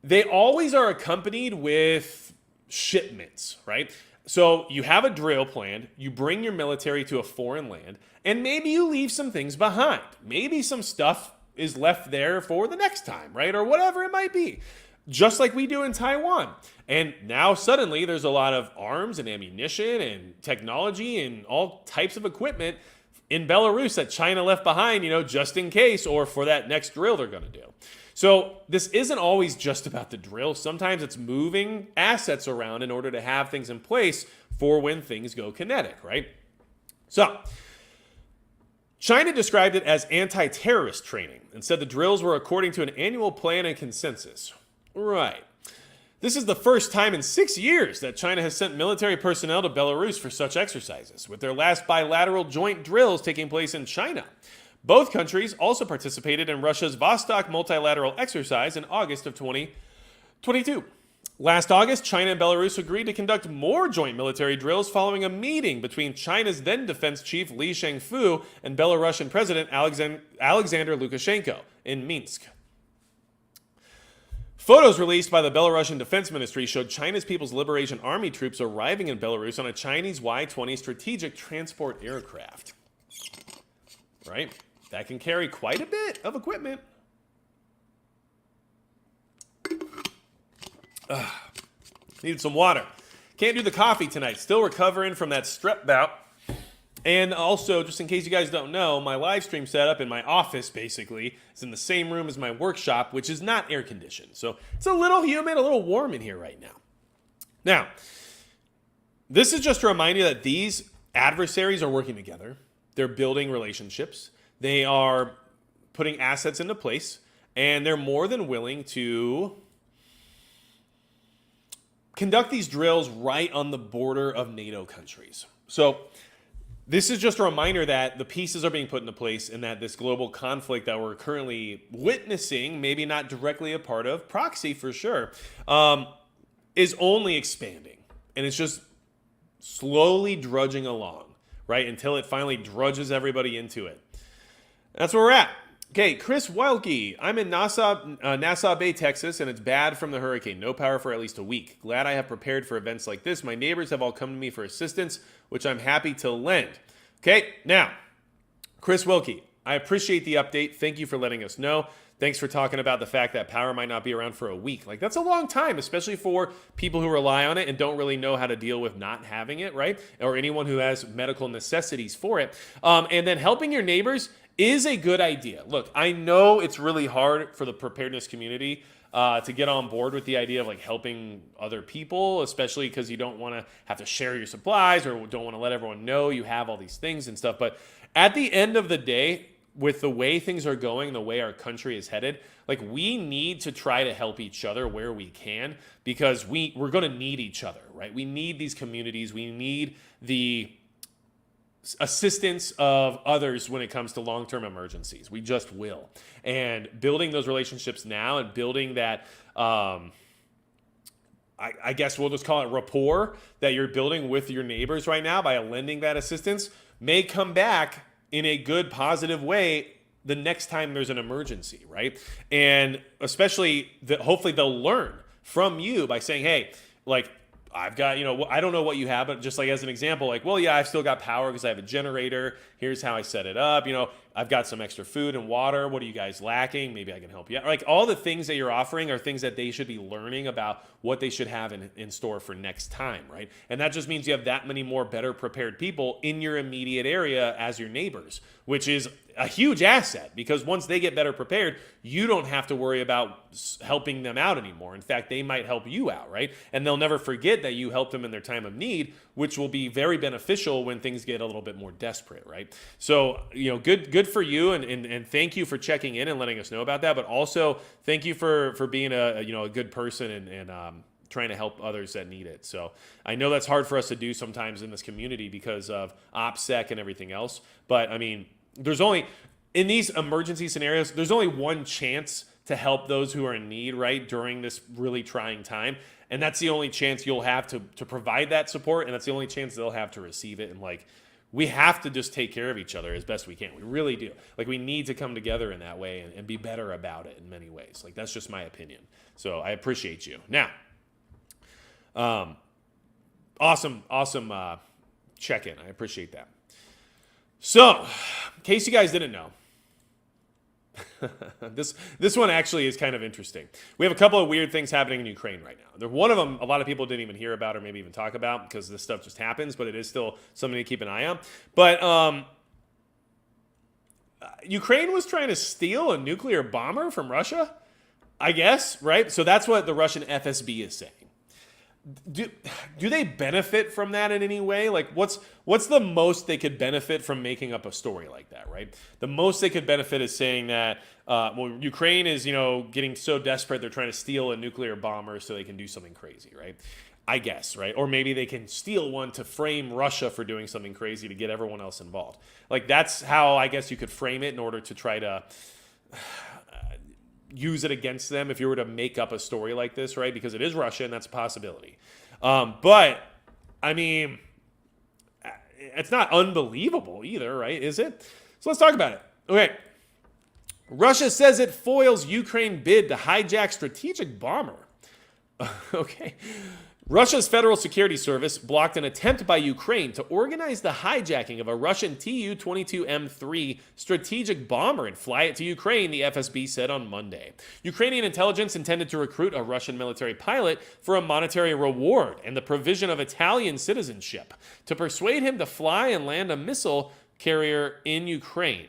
they always are accompanied with shipments, right? So you have a drill planned, you bring your military to a foreign land, and maybe you leave some things behind. Maybe some stuff is left there for the next time, right? Or whatever it might be. Just like we do in Taiwan. And now suddenly there's a lot of arms and ammunition and technology and all types of equipment in Belarus that China left behind, just in case or for that next drill they're going to do. So this isn't always just about the drill. Sometimes it's moving assets around in order to have things in place for when things go kinetic, right? So China described it as anti-terrorist training and said the drills were according to an annual plan and consensus. Right. This is the first time in 6 years that China has sent military personnel to Belarus for such exercises, with their last bilateral joint drills taking place in China. Both countries also participated in Russia's Vostok multilateral exercise in August of 2022. Last August, China and Belarus agreed to conduct more joint military drills following a meeting between China's then defense chief Li Shangfu and Belarusian President Alexander Lukashenko in Minsk. Photos released by the Belarusian Defense Ministry showed China's People's Liberation Army troops arriving in Belarus on a Chinese Y-20 strategic transport aircraft. Right? That can carry quite a bit of equipment. Needed some water. Can't do the coffee tonight. Still recovering from that strep bout. And also, just in case you guys don't know, my live stream setup in my office, basically, is in the same room as my workshop, which is not air conditioned. So it's a little humid, a little warm in here right now. Now, this is just to remind you that these adversaries are working together. They're building relationships. They are putting assets into place. And they're more than willing to conduct these drills right on the border of NATO countries. So this is just a reminder that the pieces are being put into place and that this global conflict that we're currently witnessing, maybe not directly a part of, proxy for sure, is only expanding. And it's just slowly drudging along, right? Until it finally drudges everybody into it. That's where we're at. Okay, Chris Wilkie. I'm in Nassau Bay, Texas, and it's bad from the hurricane. No power for at least a week. Glad I have prepared for events like this. My neighbors have all come to me for assistance, which I'm happy to lend. Okay, now, Chris Wilkie, I appreciate the update. Thank you for letting us know. Thanks for talking about the fact that power might not be around for a week. Like, that's a long time, especially for people who rely on it and don't really know how to deal with not having it, right? Or anyone who has medical necessities for it. And then helping your neighbors is a good idea. Look, I know it's really hard for the preparedness community to get on board with the idea of like helping other people, especially because you don't want to have to share your supplies or don't want to let everyone know you have all these things and stuff. But at the end of the day, with the way things are going, the way our country is headed, like we need to try to help each other where we can because we're going to need each other, right? We need these communities. We need the assistance of others when it comes to long-term emergencies. We just will. And building those relationships now and building that, I guess we'll just call it rapport that you're building with your neighbors right now by lending that assistance may come back in a good, positive way the next time there's an emergency, right? And especially, hopefully they'll learn from you by saying, hey, like, I've got, I don't know what you have, but just like as an example, like, well, yeah, I've still got power because I have a generator. Here's how I set it up. I've got some extra food and water. What are you guys lacking? Maybe I can help you out. Like all the things that you're offering are things that they should be learning about what they should have in store for next time, right? And that just means you have that many more better prepared people in your immediate area as your neighbors, which is a huge asset because once they get better prepared, you don't have to worry about helping them out anymore. In fact, they might help you out, right? And they'll never forget that you helped them in their time of need, which will be very beneficial when things get a little bit more desperate, right? So, good for you, and thank you for checking in and letting us know about that. But also, thank you for being a good person and trying to help others that need it. So I know that's hard for us to do sometimes in this community because of OPSEC and everything else. But I mean, there's only in these emergency scenarios, there's only one chance to help those who are in need, right, during this really trying time. And that's the only chance you'll have to provide that support, and that's the only chance they'll have to receive it. And like, we have to just take care of each other as best we can. We really do. Like, we need to come together in that way and be better about it in many ways. Like, that's just my opinion. So I appreciate you. Now, awesome check-in. I appreciate that. So, in case you guys didn't know, this one actually is kind of interesting. We have a couple of weird things happening in Ukraine right now. One of them, a lot of people didn't even hear about or maybe even talk about because this stuff just happens, but it is still something to keep an eye on. But Ukraine was trying to steal a nuclear bomber from Russia, I guess, right? So that's what the Russian FSB is saying. Do they benefit from that in any way? Like, what's the most they could benefit from making up a story like that, right? The most they could benefit is saying that, well, Ukraine is, getting so desperate they're trying to steal a nuclear bomber so they can do something crazy, right? I guess, right? Or maybe they can steal one to frame Russia for doing something crazy to get everyone else involved. Like, that's how I guess you could frame it in order to try to use it against them if you were to make up a story like this, right? Because it is Russia and that's a possibility. But, I mean, it's not unbelievable either, right? Is it? So let's talk about it. Okay. Russia says it foils Ukraine bid to hijack strategic bomber. Okay. Russia's Federal Security Service blocked an attempt by Ukraine to organize the hijacking of a Russian Tu-22M3 strategic bomber and fly it to Ukraine, the FSB said on Monday. Ukrainian intelligence intended to recruit a Russian military pilot for a monetary reward and the provision of Italian citizenship to persuade him to fly and land a missile carrier in Ukraine.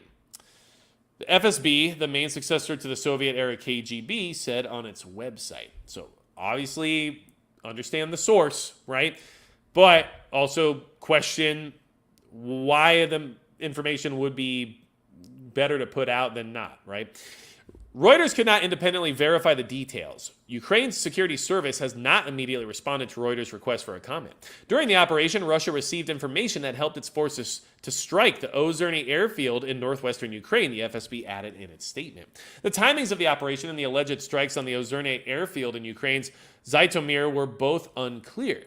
The FSB, the main successor to the Soviet-era KGB, said on its website. So obviously, understand the source, right? But also question why the information would be better to put out than not, right? Reuters could not independently verify the details. Ukraine's security service has not immediately responded to Reuters' request for a comment. During the operation, Russia received information that helped its forces to strike the Ozerny airfield in northwestern Ukraine, the FSB added in its statement. The timings of the operation and the alleged strikes on the Ozerny airfield in Ukraine's Zhytomyr were both unclear.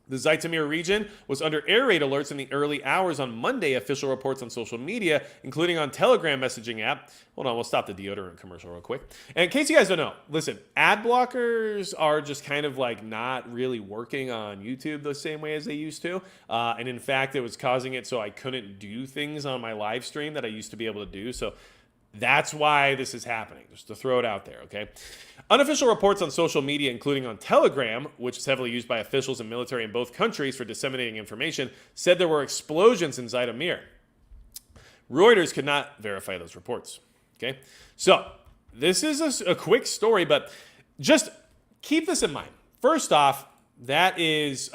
The Zhytomyr region was under air raid alerts in the early hours on Monday, official reports on social media, including on Telegram messaging app. Hold on, we'll stop the deodorant commercial real quick. And in case you guys don't know, listen, ad blockers are just kind of like not really working on YouTube the same way as they used to. And in fact, it was causing it so I couldn't do things on my live stream that I used to be able to do. So that's why this is happening, just to throw it out there, okay? Unofficial reports on social media, including on Telegram, which is heavily used by officials and military in both countries for disseminating information, said there were explosions in Zhytomyr. Reuters could not verify those reports, okay? So this is a quick story, but just keep this in mind. First off, that is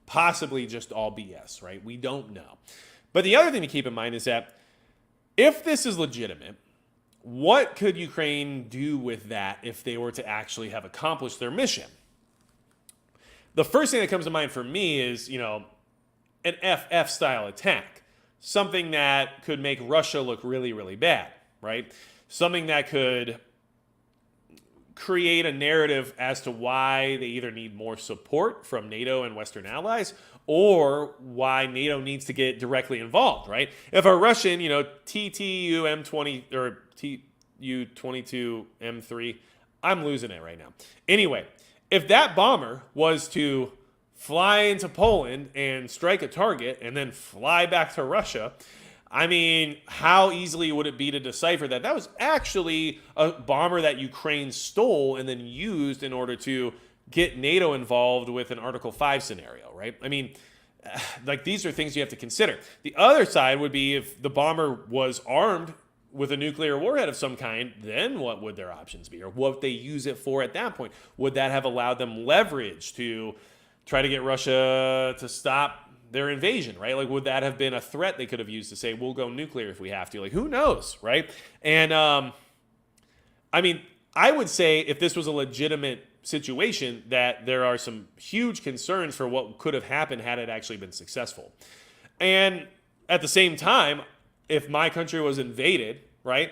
possibly just all BS, right? We don't know. But the other thing to keep in mind is that if this is legitimate, what could Ukraine do with that if they were to actually have accomplished their mission? The first thing that comes to mind for me is, an FF-style attack. Something that could make Russia look really, really bad, right? Something that could create a narrative as to why they either need more support from NATO and Western allies or why NATO needs to get directly involved, right? If a Russian, TTU-M20 or Tu-22M3, I'm losing it right now. Anyway, if that bomber was to fly into Poland and strike a target and then fly back to Russia, I mean, how easily would it be to decipher that that was actually a bomber that Ukraine stole and then used in order to get NATO involved with an Article 5 scenario, right? I mean, like, these are things you have to consider. The other side would be if the bomber was armed with a nuclear warhead of some kind, then what would their options be? Or what would they use it for at that point? Would that have allowed them leverage to try to get Russia to stop their invasion, right? Like, would that have been a threat they could have used to say, we'll go nuclear if we have to? Like, who knows, right? And, I mean, I would say if this was a legitimate situation that there are some huge concerns for what could have happened had it actually been successful. And at the same time, if my country was invaded, right,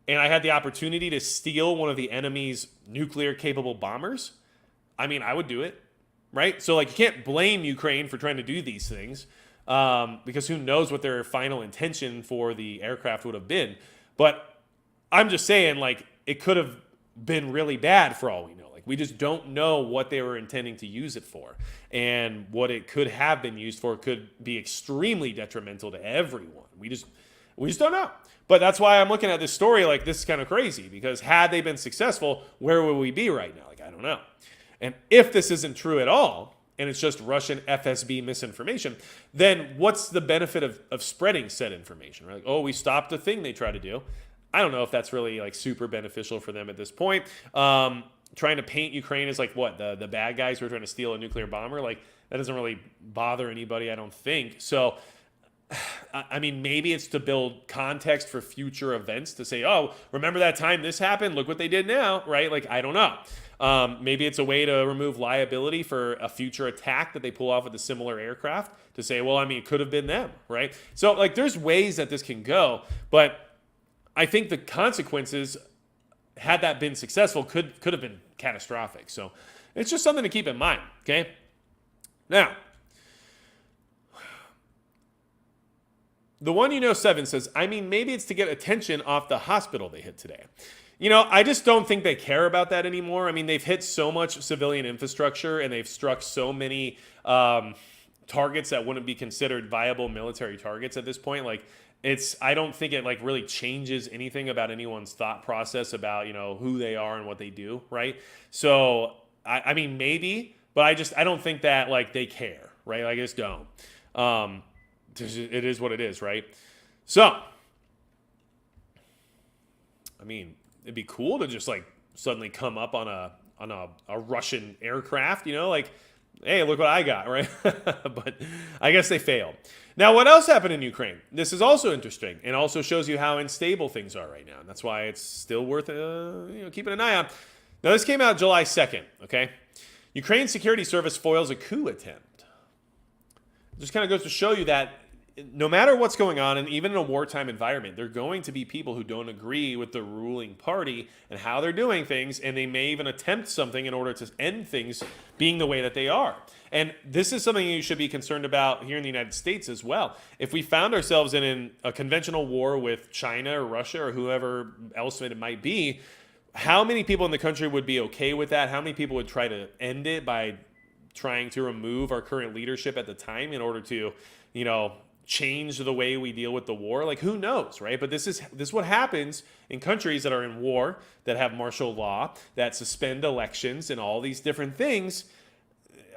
and I had the opportunity to steal one of the enemy's nuclear capable bombers, I mean, I would do it, right? So like, you can't blame Ukraine for trying to do these things, because who knows what their final intention for the aircraft would have been. But I'm just saying, like, it could have been really bad for all we know. Like, we just don't know what they were intending to use it for, and what it could have been used for could be extremely detrimental to everyone. We just don't know. But that's why I'm looking at this story like, this is kind of crazy, because had they been successful, where would we be right now? Like, I don't know. And if this isn't true at all, and it's just Russian FSB misinformation, then what's the benefit of spreading said information? Right? Like, oh, we stopped the thing they try to do. I don't know if that's really like super beneficial for them at this point. Trying to paint Ukraine as like what, the bad guys who are trying to steal a nuclear bomber, like that doesn't really bother anybody, I don't think. So, I mean, maybe it's to build context for future events, to say, oh, remember that time this happened? Look what they did now, right? Like, I don't know. Maybe it's a way to remove liability for a future attack that they pull off with a similar aircraft, to say, well, I mean, it could have been them, right? So, like, there's ways that this can go, but I think the consequences, had that been successful, could have been catastrophic. So it's just something to keep in mind, okay? Now, the 1U07 says, I mean, maybe it's to get attention off the hospital they hit today. You know, I just don't think they care about that anymore. I mean, they've hit so much civilian infrastructure, and they've struck so many targets that wouldn't be considered viable military targets at this point. Like, I don't think it like really changes anything about anyone's thought process about, you know, who they are and what they do, right? So, I mean, maybe, but I don't think that like they care, right? Like, I just don't. It is what it is, right? So, I mean, it'd be cool to just like suddenly come up on a Russian aircraft, you know, like, hey, look what I got, right? But I guess they failed. Now, what else happened in Ukraine? This is also interesting, and also shows you how unstable things are right now. And that's why it's still worth keeping an eye on. Now, this came out July 2nd, okay? Ukraine's security service foils a coup attempt. It just kind of goes to show you that no matter what's going on, and even in a wartime environment, there are going to be people who don't agree with the ruling party and how they're doing things, and they may even attempt something in order to end things being the way that they are. And this is something you should be concerned about here in the United States as well. If we found ourselves in a conventional war with China or Russia or whoever else it might be, how many people in the country would be okay with that? How many people would try to end it by trying to remove our current leadership at the time in order to, change the way we deal with the war? Like, who knows, right? But this is what happens in countries that are in war, that have martial law, that suspend elections and all these different things.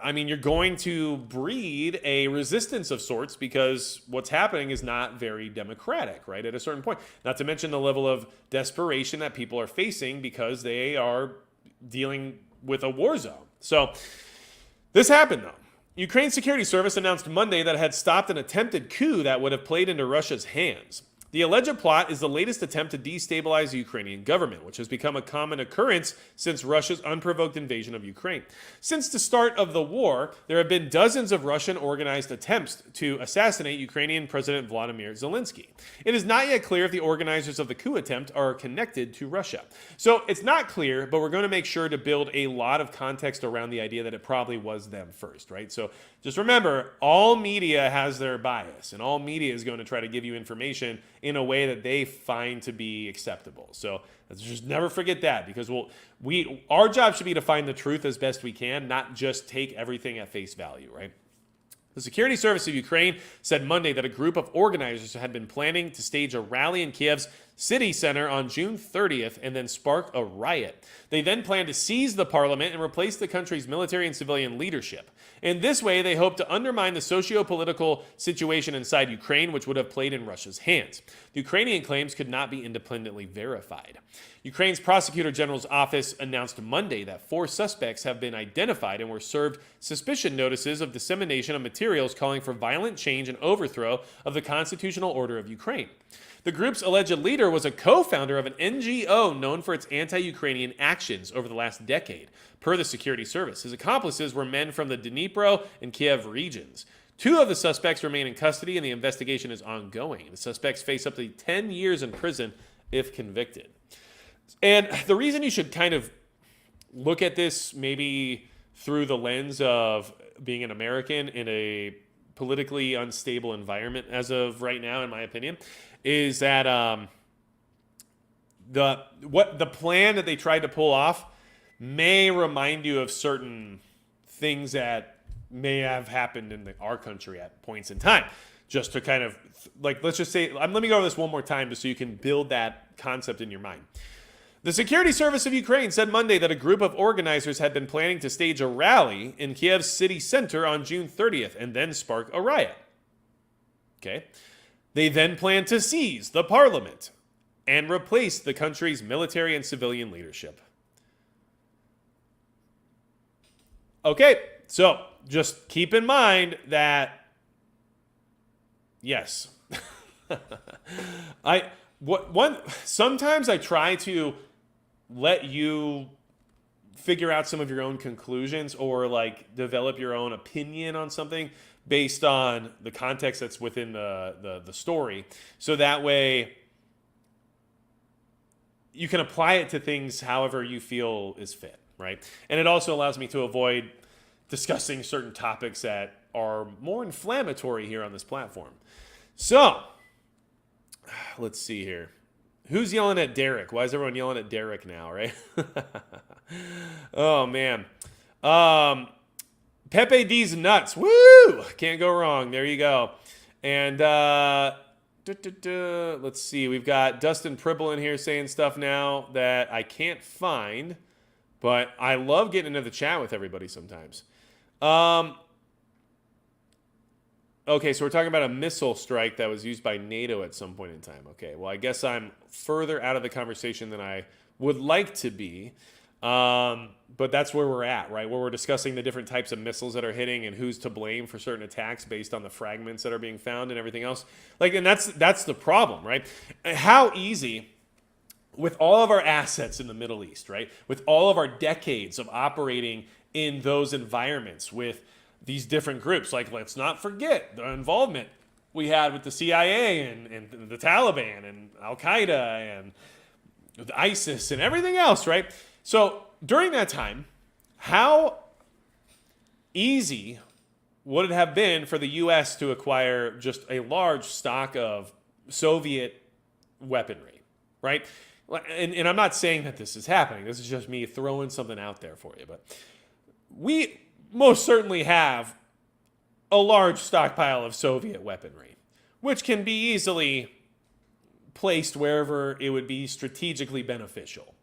I mean, you're going to breed a resistance of sorts, because what's happening is not very democratic, right? At a certain point. Not to mention the level of desperation that people are facing because they are dealing with a war zone. So this happened, though. Ukraine's security service announced Monday that it had stopped an attempted coup that would have played into Russia's hands. The alleged plot is the latest attempt to destabilize the Ukrainian government, which has become a common occurrence since Russia's unprovoked invasion of Ukraine. Since the start of the war, there have been dozens of Russian organized attempts to assassinate Ukrainian President Vladimir Zelensky. It is not yet clear if the organizers of the coup attempt are connected to Russia. So it's not clear, but we're going to make sure to build a lot of context around the idea that it probably was them first, right? So just remember, all media has their bias, and all media is going to try to give you information in a way that they find to be acceptable. So let's just never forget that, because our job should be to find the truth as best we can, not just take everything at face value, right? The Security Service of Ukraine said Monday that a group of organizers had been planning to stage a rally in Kiev's city center on June 30th and then spark a riot. They then planned to seize the parliament and replace the country's military and civilian leadership. In this way, they hoped to undermine the socio-political situation inside Ukraine, which would have played in Russia's hands. The Ukrainian claims could not be independently verified. Ukraine's Prosecutor General's office announced Monday that 4 suspects have been identified and were served suspicion notices of dissemination of materials calling for violent change and overthrow of the constitutional order of Ukraine. The group's alleged leader was a co-founder of an NGO known for its anti-Ukrainian actions over the last decade, per the security service. His accomplices were men from the Dnipro and Kiev regions. 2 of the suspects remain in custody, and the investigation is ongoing. The suspects face up to 10 years in prison if convicted. And the reason you should kind of look at this maybe through the lens of being an American in a politically unstable environment as of right now, in my opinion, is that the plan that they tried to pull off may remind you of certain things that may have happened in our country at points in time. Just to kind of, like, let's just say, let me go over this one more time just so you can build that concept in your mind. The Security Service of Ukraine said Monday that a group of organizers had been planning to stage a rally in Kiev's city center on June 30th and then spark a riot. Okay. They then planned to seize the parliament and replace the country's military and civilian leadership. Okay, so just keep in mind that, yes, sometimes I try to let you figure out some of your own conclusions or like develop your own opinion on something based on the context that's within the story. So that way you can apply it to things however you feel is fit, right? And it also allows me to avoid discussing certain topics that are more inflammatory here on this platform. So, let's see here. Who's yelling at Derek? Why is everyone yelling at Derek now, right? Oh, man. Pepe D's nuts. Woo! Can't go wrong. There you go. And let's see. We've got Dustin Pribble in here saying stuff now that I can't find, but I love getting into the chat with everybody sometimes. Okay, so we're talking about a missile strike that was used by NATO at some point in time. Okay, well, I guess I'm further out of the conversation than I would like to be. But that's where we're at, right? Where we're discussing the different types of missiles that are hitting and who's to blame for certain attacks based on the fragments that are being found and everything else. Like, and that's the problem, right? How easy, with all of our assets in the Middle East, right? With all of our decades of operating in those environments with these different groups, like, let's not forget the involvement we had with the CIA and the Taliban and Al-Qaeda and ISIS and everything else, right? So during that time, how easy would it have been for the U.S. to acquire just a large stock of Soviet weaponry, right? And I'm not saying that this is happening. This is just me throwing something out there for you. But we most certainly have a large stockpile of Soviet weaponry, which can be easily placed wherever it would be strategically beneficial,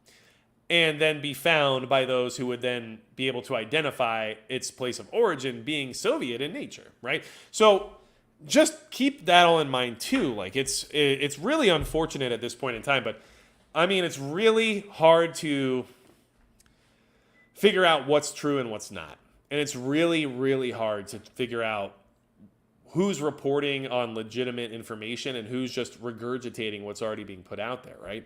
and then be found by those who would then be able to identify its place of origin being Soviet in nature, right? So just keep that all in mind too. Like, it's really unfortunate at this point in time, but I mean, it's really hard to figure out what's true and what's not. And it's really, really hard to figure out who's reporting on legitimate information and who's just regurgitating what's already being put out there, right?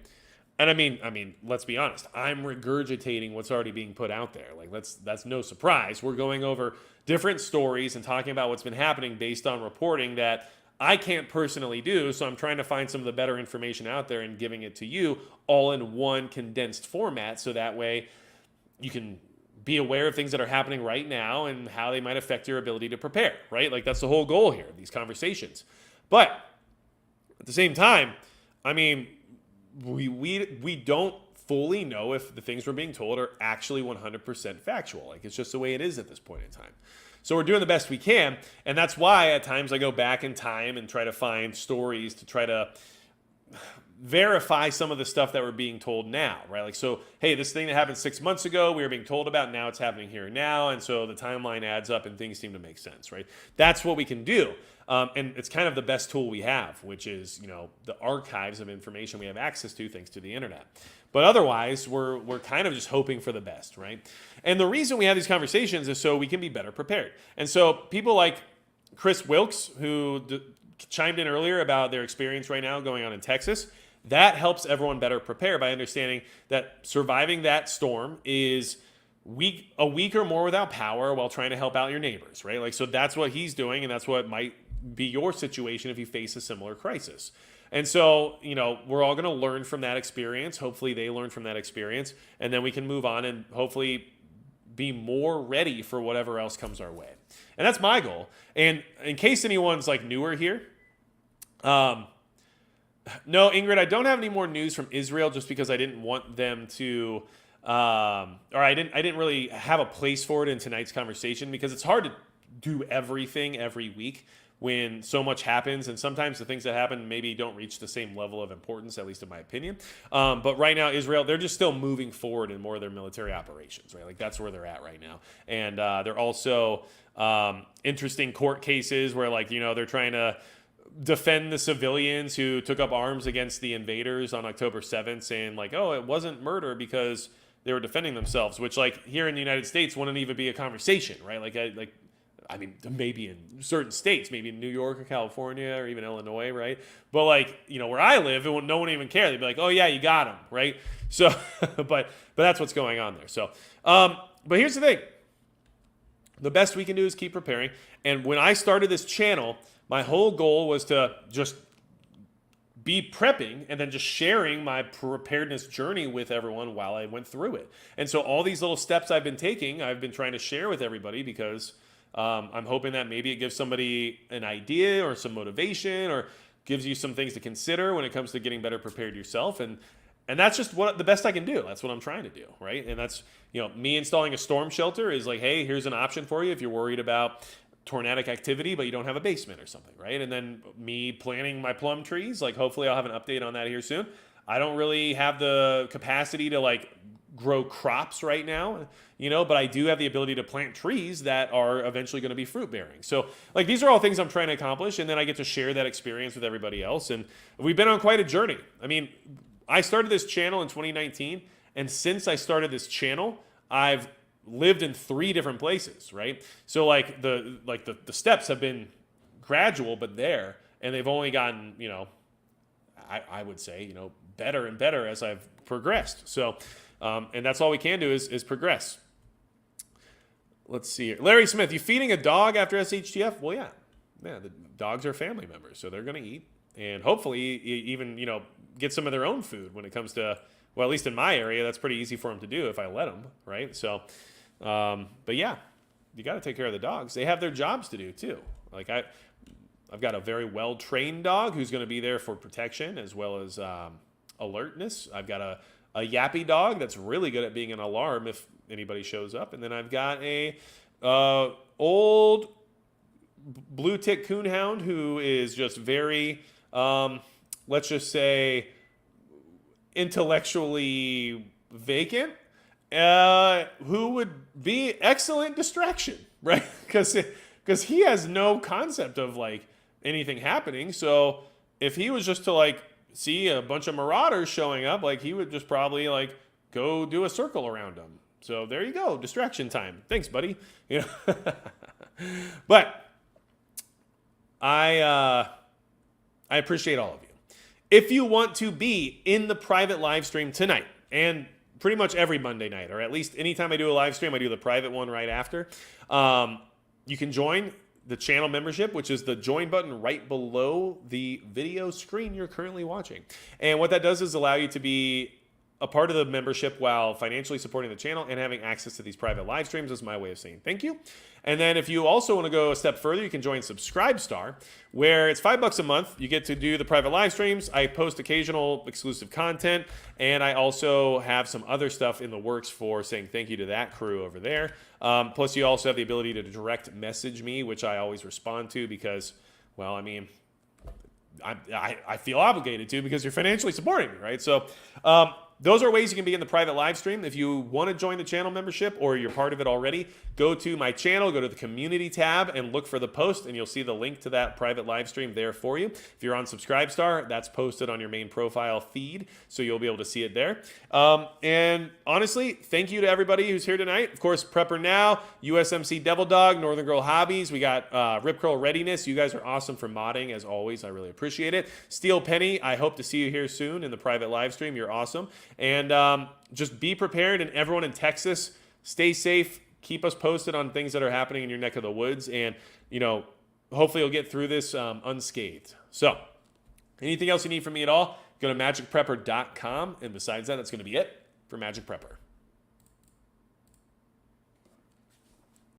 And I mean, let's be honest. I'm regurgitating what's already being put out there. Like, that's no surprise. We're going over different stories and talking about what's been happening based on reporting that I can't personally do. So I'm trying to find some of the better information out there and giving it to you all in one condensed format, so that way you can be aware of things that are happening right now and how they might affect your ability to prepare, right? Like, that's the whole goal here, these conversations. But at the same time, I mean, we don't fully know if the things we're being told are actually 100% factual. Like, it's just the way it is at this point in time. So we're doing the best we can, and that's why at times I go back in time and try to find stories to try to verify some of the stuff that we're being told now, right? Like, so, hey, this thing that happened 6 months ago, we were being told about, now it's happening here and now, and so the timeline adds up and things seem to make sense, right? That's what we can do. And it's kind of the best tool we have, which is, the archives of information we have access to thanks to the internet. But otherwise, we're kind of just hoping for the best, right? And the reason we have these conversations is so we can be better prepared. And so people like Chris Wilkes, who chimed in earlier about their experience right now going on in Texas, that helps everyone better prepare by understanding that surviving that storm is a week or more without power while trying to help out your neighbors, right? Like, so that's what he's doing, and that's what might be your situation if you face a similar crisis. And so, we're all going to learn from that experience. Hopefully they learn from that experience, and then we can move on and hopefully be more ready for whatever else comes our way. And that's my goal. And in case anyone's like newer here, no, Ingrid, I don't have any more news from Israel just because I didn't want them to, or I didn't really have a place for it in tonight's conversation, because it's hard to do everything every week when so much happens, and sometimes the things that happen maybe don't reach the same level of importance, at least in my opinion. But right now, Israel, they're just still moving forward in more of their military operations, right? Like, that's where they're at right now. And they're also interesting court cases where, like, they're trying to defend the civilians who took up arms against the invaders on October 7th, saying like, oh, it wasn't murder because they were defending themselves, which, like, here in the United States wouldn't even be a conversation, right? I mean, maybe in certain states, maybe in New York or California or even Illinois, right? But, like, where I live, no one would even care. They'd be like, oh yeah, you got him, right? So, but that's what's going on there. So, but here's the thing. The best we can do is keep preparing. And when I started this channel, my whole goal was to just be prepping and then just sharing my preparedness journey with everyone while I went through it. And so all these little steps I've been taking, I've been trying to share with everybody, because I'm hoping that maybe it gives somebody an idea or some motivation, or gives you some things to consider when it comes to getting better prepared yourself. And that's just what the best I can do. That's what I'm trying to do, right? And that's, me installing a storm shelter is like, hey, here's an option for you if you're worried about tornadic activity, but you don't have a basement or something, right? And then me planting my plum trees, like, hopefully I'll have an update on that here soon. I don't really have the capacity to, like, grow crops right now, but I do have the ability to plant trees that are eventually going to be fruit bearing. So, like, these are all things I'm trying to accomplish, and then I get to share that experience with everybody else. And we've been on quite a journey. I mean, I started this channel in 2019, and since I started this channel, I've lived in 3 different places, right? So, like, the steps have been gradual, but and they've only gotten, I would say, better and better as I've progressed. So, and that's all we can do is progress. Let's see here. Larry Smith, you feeding a dog after SHTF? Well, yeah, the dogs are family members, so they're going to eat, and hopefully even, get some of their own food when it comes to, well, at least in my area, that's pretty easy for them to do if I let them, right? So, but yeah, you got to take care of the dogs. They have their jobs to do too. Like, I've got a very well-trained dog who's going to be there for protection as well as alertness. I've got a yappy dog that's really good at being an alarm if anybody shows up. And then I've got a old blue tick coonhound who is just very, let's just say, intellectually vacant, who would be excellent distraction, right? Because he has no concept of, like, anything happening. So if he was just to, like, see a bunch of marauders showing up, like, he would just probably, like, go do a circle around them. So there you go, distraction time. Thanks, buddy. But I appreciate all of you. If you want to be in the private live stream tonight, and pretty much every Monday night, or at least anytime I do a live stream, I do the private one right after, you can join the channel membership, which is the join button right below the video screen you're currently watching. And what that does is allow you to be a part of the membership while financially supporting the channel and having access to these private live streams. Is my way of saying thank you. And then if you also want to go a step further, you can join Subscribestar, where it's $5 a month. You get to do the private live streams. I post occasional exclusive content, and I also have some other stuff in the works for saying thank you to that crew over there. Plus, you also have the ability to direct message me, which I always respond to because, well, I mean, I feel obligated to because you're financially supporting me, right? So those are ways you can be in the private live stream. If you want to join the channel membership or you're part of it already, go to my channel, go to the community tab and look for the post, and you'll see the link to that private live stream there for you. If you're on Subscribestar, that's posted on your main profile feed, so you'll be able to see it there. And honestly, thank you to everybody who's here tonight. Of course, Prepper Now, USMC Devil Dog, Northern Girl Hobbies. We got Rip Curl Readiness. You guys are awesome for modding, as always. I really appreciate it. Steel Penny, I hope to see you here soon in the private live stream. You're awesome. And just be prepared, and everyone in Texas, stay safe. Keep us posted on things that are happening in your neck of the woods. And, hopefully you'll get through this unscathed. So, anything else you need from me at all, go to magicprepper.com. And besides that, that's going to be it for Magic Prepper.